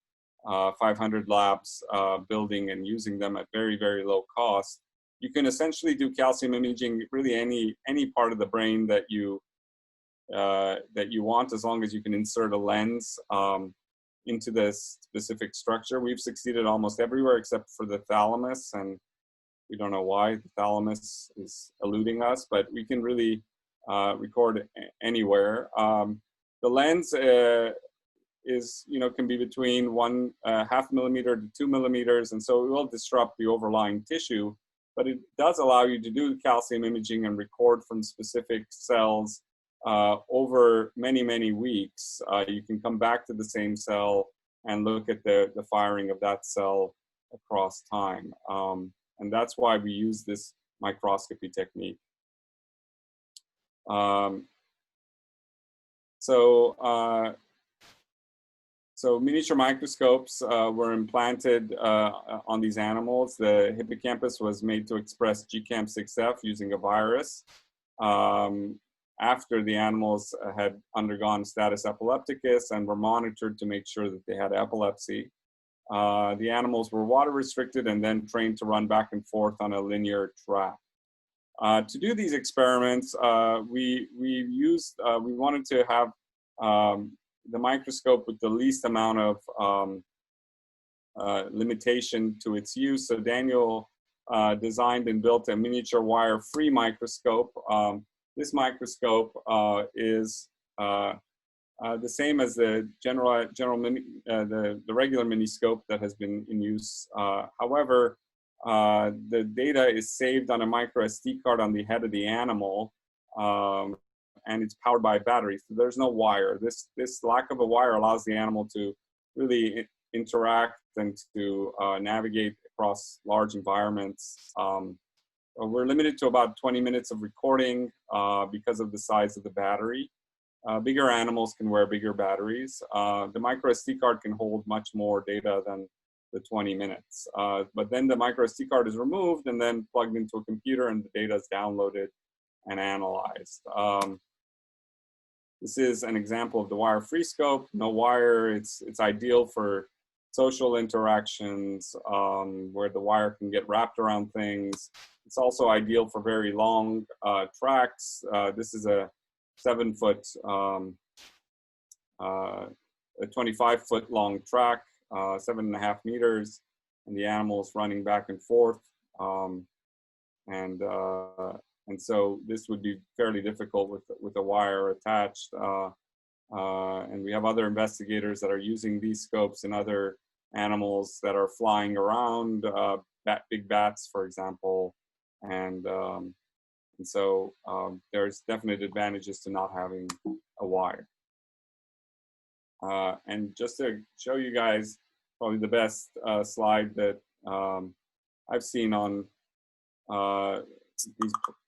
500 labs building and using them at very, very low cost. You can essentially do calcium imaging really any part of the brain that you want, as long as you can insert a lens into this specific structure. We've succeeded almost everywhere except for the thalamus, and we don't know why the thalamus is eluding us, but we can really record anywhere. The lens can be between 1/2 millimeter to 2 millimeters, and so it will disrupt the overlying tissue, but it does allow you to do calcium imaging and record from specific cells over many, many weeks. You can come back to the same cell and look at the firing of that cell across time. And that's why we use this microscopy technique. So miniature microscopes were implanted on these animals. The hippocampus was made to express GCAM6F using a virus. After the animals had undergone status epilepticus and were monitored to make sure that they had epilepsy. The animals were water restricted and then trained to run back and forth on a linear track. To do these experiments, we wanted to have the microscope with the least amount of limitation to its use. So Daniel designed and built a miniature wire-free microscope. This microscope is the same as the regular miniscope that has been in use. However, the data is saved on a micro SD card on the head of the animal, and it's powered by a battery. So there's no wire. This lack of a wire allows the animal to really interact and to navigate across large environments. We're limited to about 20 minutes of recording because of the size of the battery. Bigger animals can wear bigger batteries. The micro SD card can hold much more data than the 20 minutes. But then the micro SD card is removed and then plugged into a computer and the data is downloaded and analyzed. This is an example of the wire-free scope, no wire. It's ideal for social interactions where the wire can get wrapped around things. It's also ideal for very long tracks. This is a 7-foot, a 25-foot long track, 7.5 meters, and the animal's running back and forth. And so this would be fairly difficult with a wire attached. And we have other investigators that are using these scopes in other animals that are flying around, big bats, for example. And so there's definite advantages to not having a wire. And just to show you guys probably the best slide that I've seen on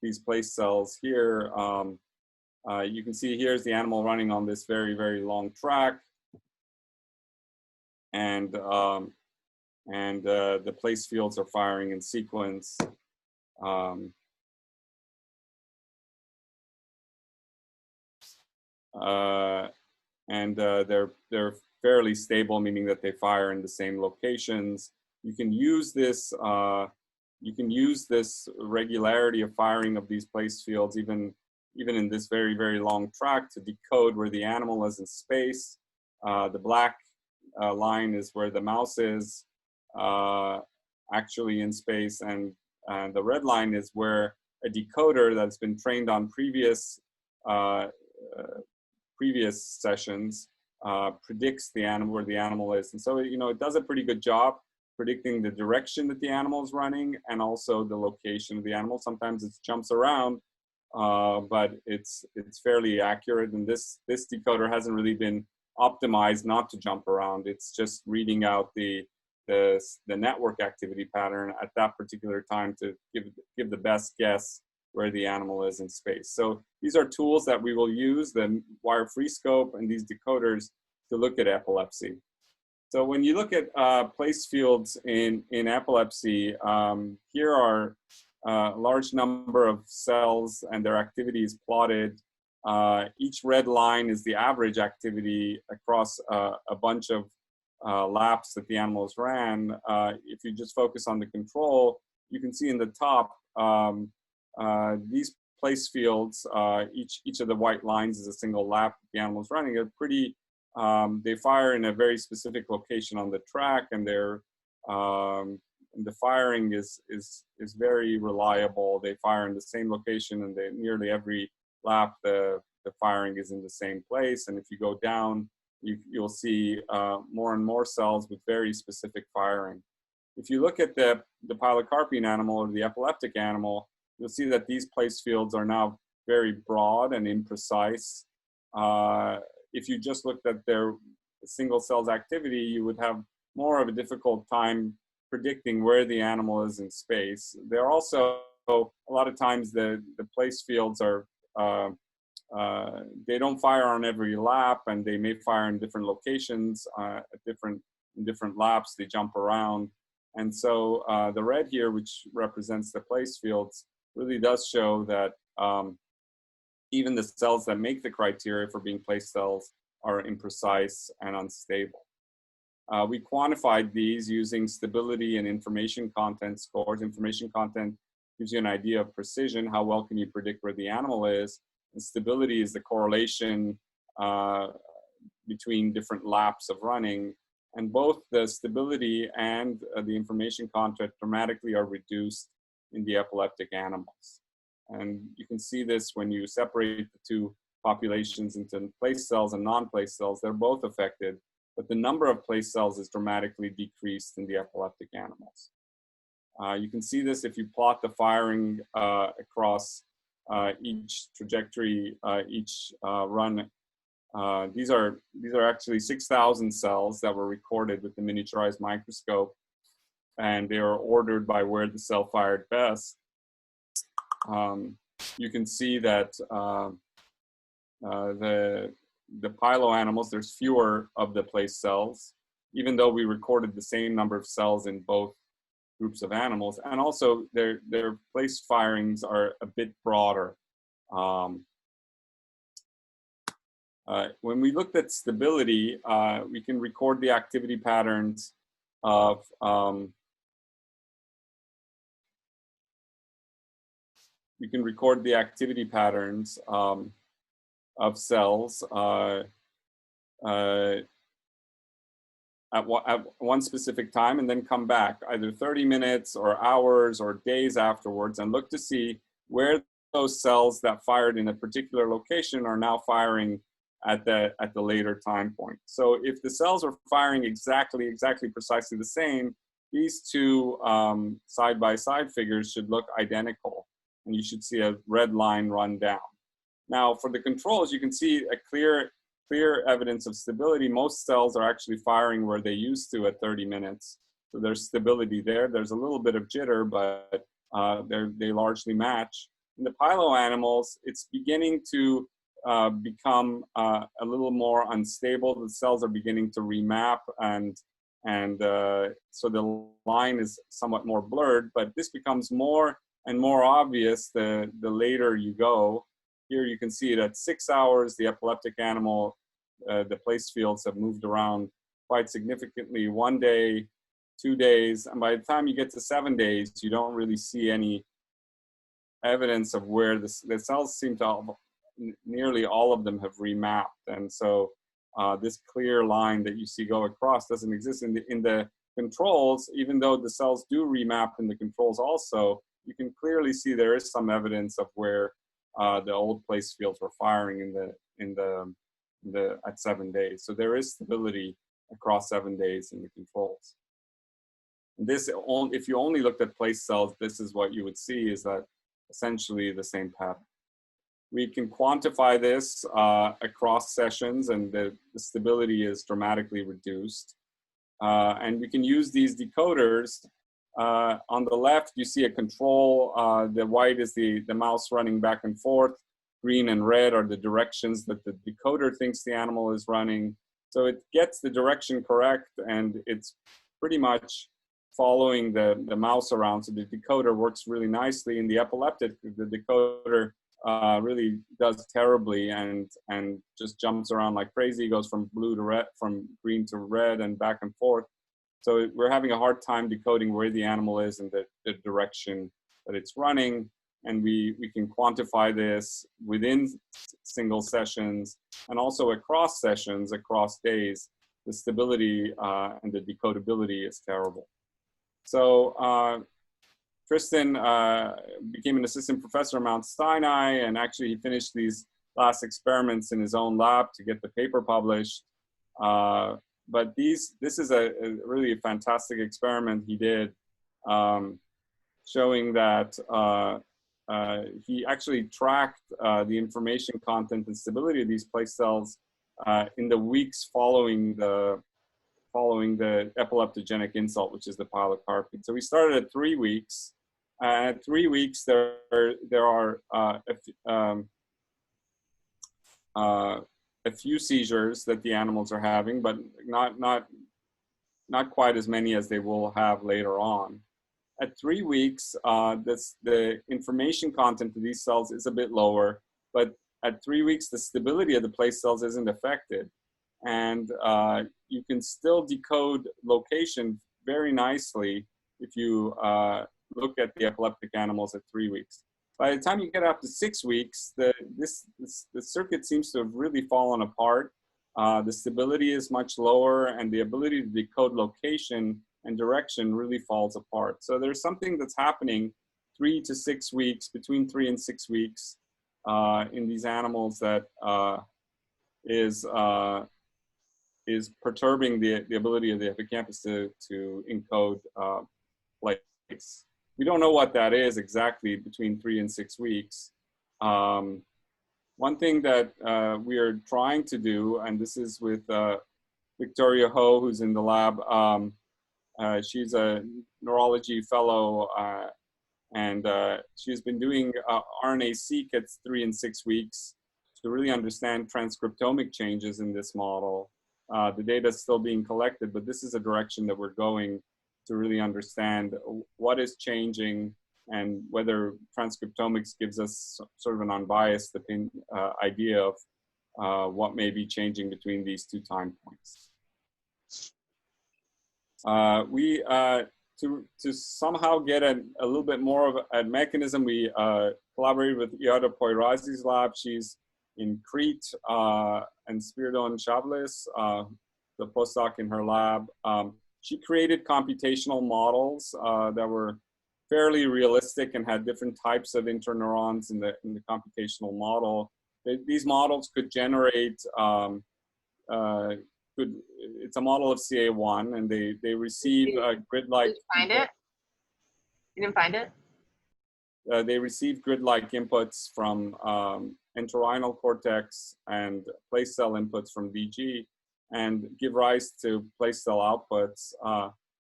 these place cells here. You can see here's the animal running on this very, very long track. And the place fields are firing in sequence. They're fairly stable, meaning that they fire in the same locations. You can use this regularity of firing of these place fields even in this very, very long track to decode where the animal is in space. The black line is where the mouse is actually in space, and the red line is where a decoder that's been trained on previous sessions predicts the animal where the animal is. And so, it does a pretty good job predicting the direction that the animal is running and also the location of the animal. Sometimes it jumps around, but it's fairly accurate. And this decoder hasn't really been optimized not to jump around. It's just reading out the network activity pattern at that particular time to give the best guess where the animal is in space. So these are tools that we will use, the wire-free scope and these decoders, to look at epilepsy. So when you look at place fields in epilepsy, here are a large number of cells and their activities plotted. Each red line is the average activity across a bunch of laps that the animals ran. If you just focus on the control, you can see in the top, these place fields, each of the white lines is a single lap the animal's running. They're pretty, they fire in a very specific location on the track, and the firing is very reliable. They fire in the same location, and nearly every lap the firing is in the same place. And if you go down, you'll see more and more cells with very specific firing. If you look at the pilocarpine animal or the epileptic animal, you'll see that these place fields are now very broad and imprecise. If you just looked at their single cell's activity, you would have more of a difficult time predicting where the animal is in space. They're also, a lot of times the place fields are, they don't fire on every lap, and they may fire in different locations, in different laps, they jump around. And so the red here, which represents the place fields, really does show that even the cells that make the criteria for being place cells are imprecise and unstable. We quantified these using stability and information content scores. Information content gives you an idea of precision, how well can you predict where the animal is, and stability is the correlation between different laps of running. And both the stability and the information content dramatically are reduced in the epileptic animals. And you can see this when you separate the two populations into place cells and non-place cells. They're both affected, but the number of place cells is dramatically decreased in the epileptic animals. You can see this if you plot the firing across each trajectory, each run. These are actually 6,000 cells that were recorded with the miniaturized microscope, and they are ordered by where the cell fired best. You can see that the pilo animals, there's fewer of the place cells, even though we recorded the same number of cells in both groups of animals. And also their place firings are a bit broader. When we looked at stability, we can record the activity patterns of of cells at one specific time, and then come back either 30 minutes or hours or days afterwards, and look to see where those cells that fired in a particular location are now firing at the later time point. So if the cells are firing exactly precisely the same, these two side-by-side figures should look identical, and you should see a red line run down. Now for the controls, you can see a clear evidence of stability. Most cells are actually firing where they used to at 30 minutes. So there's stability there. There's a little bit of jitter, but they largely match. In the pilo animals, it's beginning to become a little more unstable. The cells are beginning to remap, and so the line is somewhat more blurred, but this becomes more and more obvious the later you go. Here you can see it at 6 hours, the epileptic animal, the place fields have moved around quite significantly. 1 day, 2 days, and by the time you get to 7 days, you don't really see any evidence of where the cells seem to, nearly all of them have remapped. And so this clear line that you see go across doesn't exist in the controls. Even though the cells do remap in the controls also, you can clearly see there is some evidence of where the old place fields were firing at 7 days. So there is stability across 7 days in the controls. This, if you only looked at place cells, this is what you would see, is that essentially the same pattern. We can quantify this across sessions, and the stability is dramatically reduced. And we can use these decoders. On the left, you see a control. The white is the mouse running back and forth. Green and red are the directions that the decoder thinks the animal is running. So it gets the direction correct, and it's pretty much following the mouse around. So the decoder works really nicely. In the epileptic, the decoder really does terribly and just jumps around like crazy. It goes from blue to red, from green to red, and back and forth. So we're having a hard time decoding where the animal is and the direction that it's running. And we can quantify this within single sessions and also across sessions, across days. The stability and the decodability is terrible. So Tristan became an assistant professor at Mount Sinai, and actually he finished these last experiments in his own lab to get the paper published. But this is a really fantastic experiment he did, showing that he actually tracked the information content and stability of these place cells in the weeks following the following the epileptogenic insult, which is the pilocarpine. So we started at 3 weeks. At 3 weeks, there are a few seizures that the animals are having, but not quite as many as they will have later on. At 3 weeks, the information content of these cells is a bit lower, but at 3 weeks, the stability of the place cells isn't affected. And you can still decode location very nicely if you look at the epileptic animals at 3 weeks. By the time you get up to 6 weeks, the circuit seems to have really fallen apart. The stability is much lower, and the ability to decode location and direction really falls apart. So there's something that's happening 3 to 6 weeks, between 3 and 6 weeks in these animals that is perturbing the ability of the hippocampus to encode place. We don't know what that is exactly between 3 and 6 weeks. One thing that we are trying to do, and this is with Victoria Ho, who's in the lab. She's a neurology fellow, and she's been doing RNA-seq at 3 and 6 weeks to really understand transcriptomic changes in this model. The data is still being collected, but this is a direction that we're going to really understand what is changing and whether transcriptomics gives us sort of an unbiased idea of what may be changing between these two time points. To somehow get a little bit more of a mechanism, we collaborated with Iada Poirazi's lab. She's in Crete, and Spiridon Chavlis, the postdoc in her lab. She created computational models that were fairly realistic and had different types of interneurons in the computational model. These models could generate, it's a model of CA1, and they receive grid-like. Did you find it? You didn't find it? They receive grid-like inputs from entorhinal cortex and place cell inputs from VG, and give rise to place cell outputs.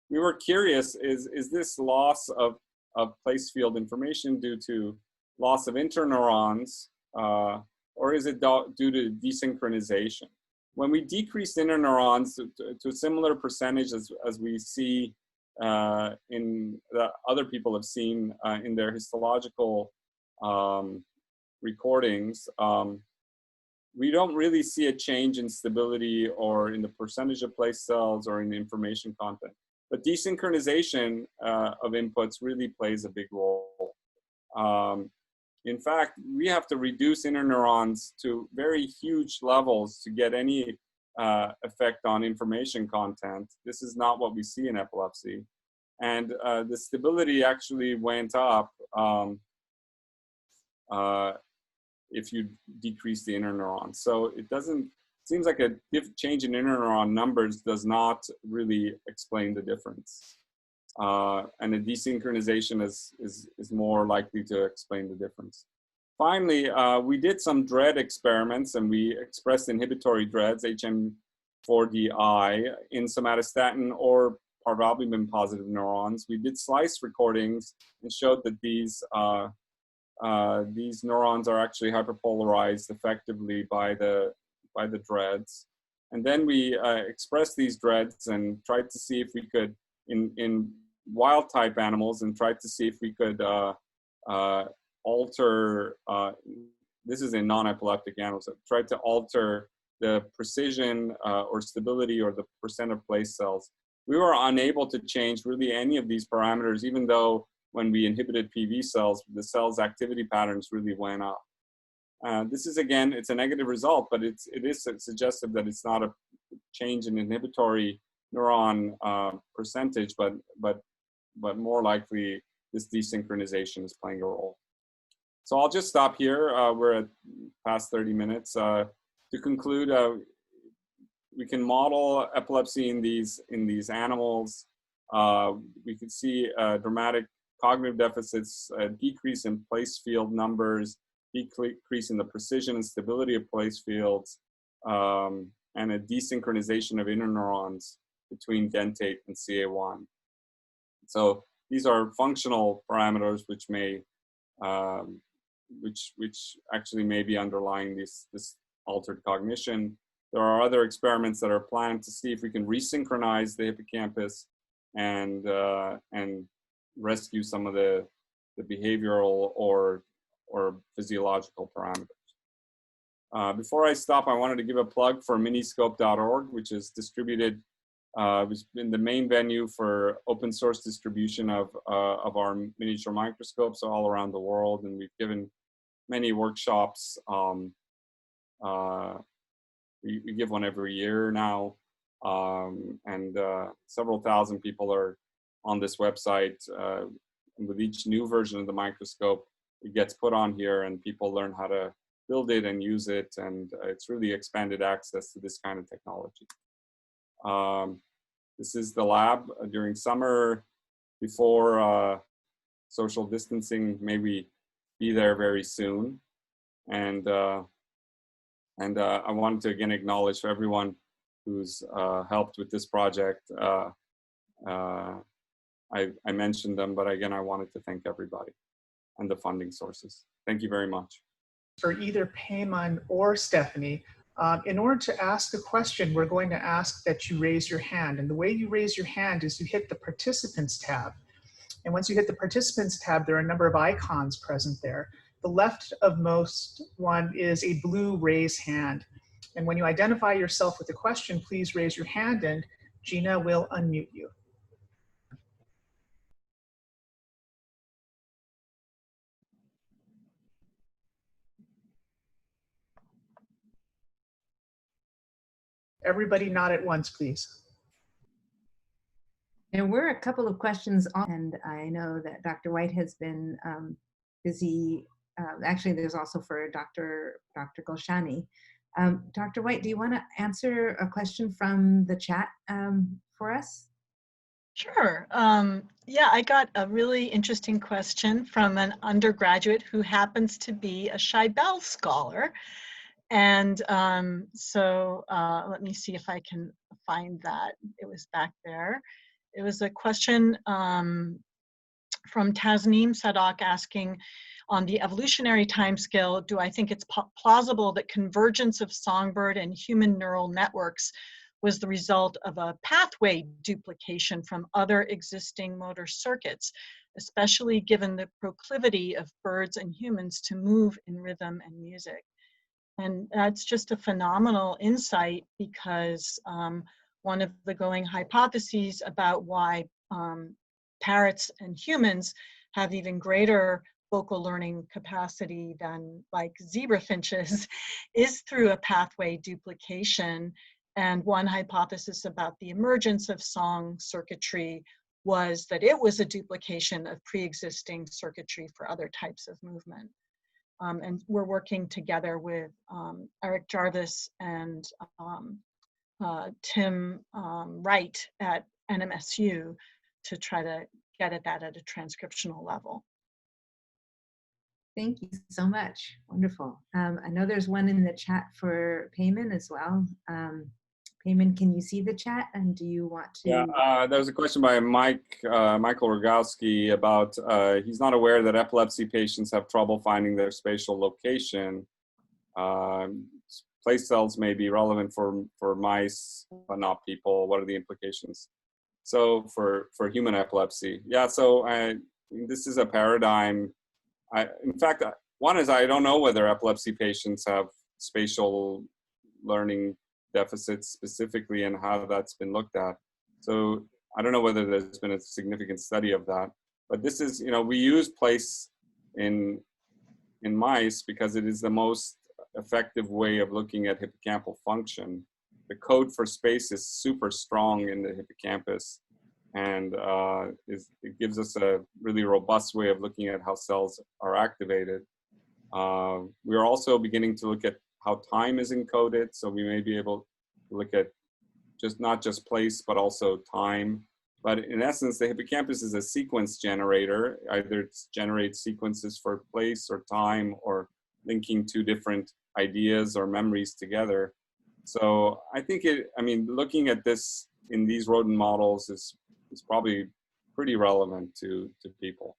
We were curious, is this loss of place field information due to loss of interneurons, or is it due to desynchronization? When we decrease interneurons to a similar percentage as we see in that other people have seen in their histological recordings, we don't really see a change in stability or in the percentage of place cells or in the information content. But desynchronization of inputs really plays a big role. In fact, we have to reduce interneurons to very huge levels to get any effect on information content. This is not what we see in epilepsy. And the stability actually went up if you decrease the interneurons. So it seems like a change in interneuron numbers does not really explain the difference. And the desynchronization is more likely to explain the difference. Finally, we did some dread experiments, and we expressed inhibitory dreads, HM4DI, in somatostatin or parvalbumin positive neurons. We did slice recordings and showed that these neurons are actually hyperpolarized effectively by the dreads. And then we expressed these dreads and tried to see if we could, in wild type animals, and tried to see if we could alter, this is in non-epileptic animals, tried to alter the precision or stability or the percent of place cells. We were unable to change really any of these parameters, even though when we inhibited PV cells, the cell's activity patterns really went up. This is, again, it's a negative result, but it is suggestive that it's not a change in inhibitory neuron percentage, but more likely this desynchronization is playing a role. So I'll just stop here. We're at past 30 minutes. To conclude, we can model epilepsy in these animals. We can see dramatic cognitive deficits, a decrease in place field numbers, decrease in the precision and stability of place fields, and a desynchronization of interneurons between dentate and CA1. So these are functional parameters which may, which actually may be underlying this altered cognition. There are other experiments that are planned to see if we can resynchronize the hippocampus and rescue some of the behavioral or physiological parameters. Before I stop, I wanted to give a plug for miniscope.org, which is distributed, it's been the main venue for open source distribution of our miniature microscopes all around the world, and we've given many workshops. We give one every year now, and several thousand people are on this website. And with each new version of the microscope, it gets put on here and people learn how to build it and use it, and it's really expanded access to this kind of technology. This is the lab during summer before social distancing. May we be there very soon. And I wanted to again acknowledge everyone who's helped with this project. I mentioned them, but again, I wanted to thank everybody and the funding sources. Thank you very much. For either PEYMAN or Stephanie, in order to ask a question, we're going to ask that you raise your hand. And the way you raise your hand is you hit the Participants tab. And once you hit the Participants tab, there are a number of icons present there. The left of most one is a blue raise hand. And when you identify yourself with a question, please raise your hand and Gina will unmute you. Everybody nod at once, please. There were a couple of questions on, and I know that Dr. White has been busy. Actually, there's also for Dr. GOLSHANI. Dr. White, do you want to answer a question from the chat for us? Sure. Yeah, I got a really interesting question from an undergraduate who happens to be a Scheibel scholar. And so let me see if I can find that. It was back there. It was a question from Tasneem Sadak asking, on the evolutionary timescale, do I think it's plausible that convergence of songbird and human neural networks was the result of a pathway duplication from other existing motor circuits, especially given the proclivity of birds and humans to move in rhythm and music? And that's just a phenomenal insight, because one of the going hypotheses about why parrots and humans have even greater vocal learning capacity than like zebra finches is through a pathway duplication. And one hypothesis about the emergence of song circuitry was that it was a duplication of pre-existing circuitry for other types of movement. And we're working together with Eric Jarvis and Tim Wright at NMSU to try to get at that at a transcriptional level. Thank you so much. Wonderful. I know there's one in the chat for PEYMAN as well. PEYMAN, can you see the chat, and do you want to? Yeah, there's a question by Michael Rogowski about he's not aware that epilepsy patients have trouble finding their spatial location. Place cells may be relevant for mice, but not people. What are the implications? So for human epilepsy, yeah. So this is a paradigm. In fact, one is I don't know whether epilepsy patients have spatial learning deficits specifically and how that's been looked at. So I don't know whether there's been a significant study of that. But this is, we use place in mice because it is the most effective way of looking at hippocampal function. The code for space is super strong in the hippocampus, and it gives us a really robust way of looking at how cells are activated. We are also beginning to look at how time is encoded, so we may be able to look at not just place, but also time. But in essence, the hippocampus is a sequence generator. Either it generates sequences for place or time, or linking two different ideas or memories together. So I think looking at this in these rodent models is probably pretty relevant to people.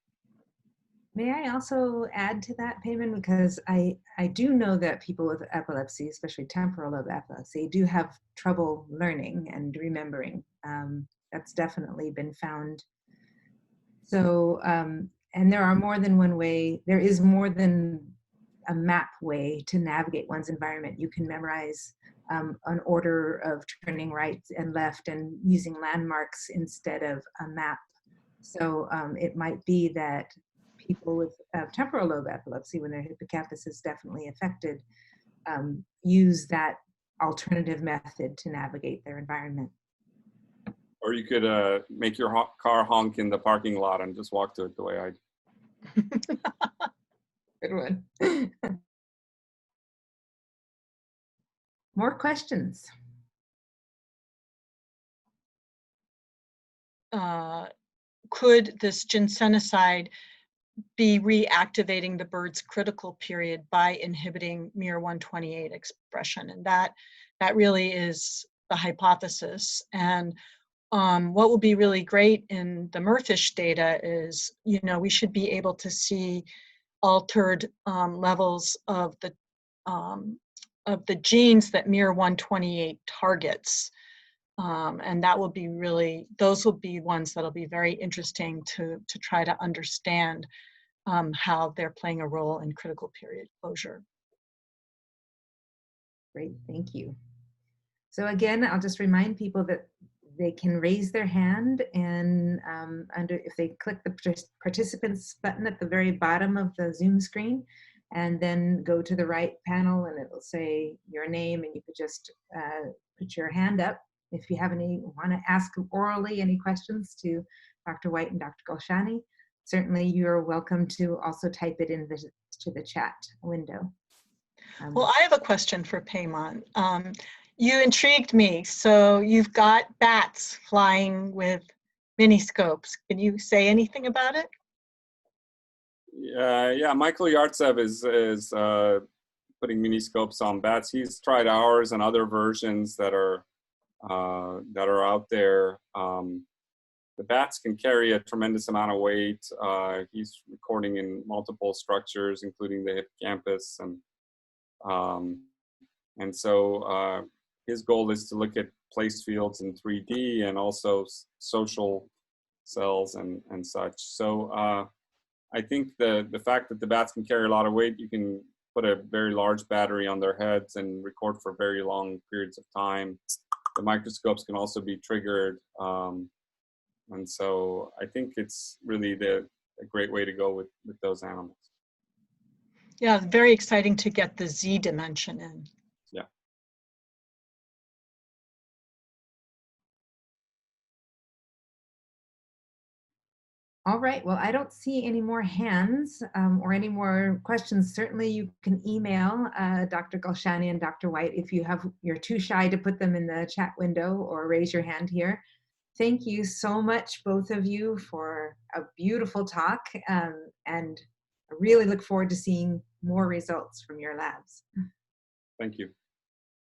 May I also add to that, PEYMAN, because I do know that people with epilepsy, especially temporal lobe epilepsy, do have trouble learning and remembering. That's definitely been found. So, and there are more than one way, there is more than a map way to navigate one's environment. You can memorize an order of turning right and left and using landmarks instead of a map. So it might be that people with temporal lobe epilepsy, when their hippocampus is definitely affected, use that alternative method to navigate their environment. Or you could make your car honk in the parking lot and just walk to it the way I do. Good one. More questions? Could this ginsenoside be reactivating the bird's critical period by inhibiting miR-128 expression? And that really is the hypothesis. And what will be really great in the MERFISH data is, we should be able to see altered levels of the genes that miR-128 targets. And that will be really, those will be ones that'll be very interesting to try to understand how they're playing a role in critical period closure. Great, thank you. So again, I'll just remind people that they can raise their hand, and if they click the participants button at the very bottom of the Zoom screen, and then go to the right panel, and it will say your name, and you could just put your hand up if you have want to ask orally any questions to Dr. White and Dr. GOLSHANI. Certainly, you're welcome to also type it in to the chat window. Well, I have a question for PEYMAN. You intrigued me. So you've got bats flying with miniscopes. Can you say anything about it? Yeah, Michael Yartsev is putting miniscopes on bats. He's tried ours and other versions that are out there. The bats can carry a tremendous amount of weight. He's recording in multiple structures, including the hippocampus, and so his goal is to look at place fields in 3D and also social cells and such. So I think the fact that the bats can carry a lot of weight, you can put a very large battery on their heads and record for very long periods of time. The microscopes can also be triggered. And so I think it's really a great way to go with those animals. Yeah, very exciting to get the Z dimension in. Yeah. All right, well, I don't see any more hands or any more questions. Certainly you can email Dr. GOLSHANI and Dr. White if you're too shy to put them in the chat window or raise your hand here. Thank you so much, both of you, for a beautiful talk, and I really look forward to seeing more results from your labs. Thank you.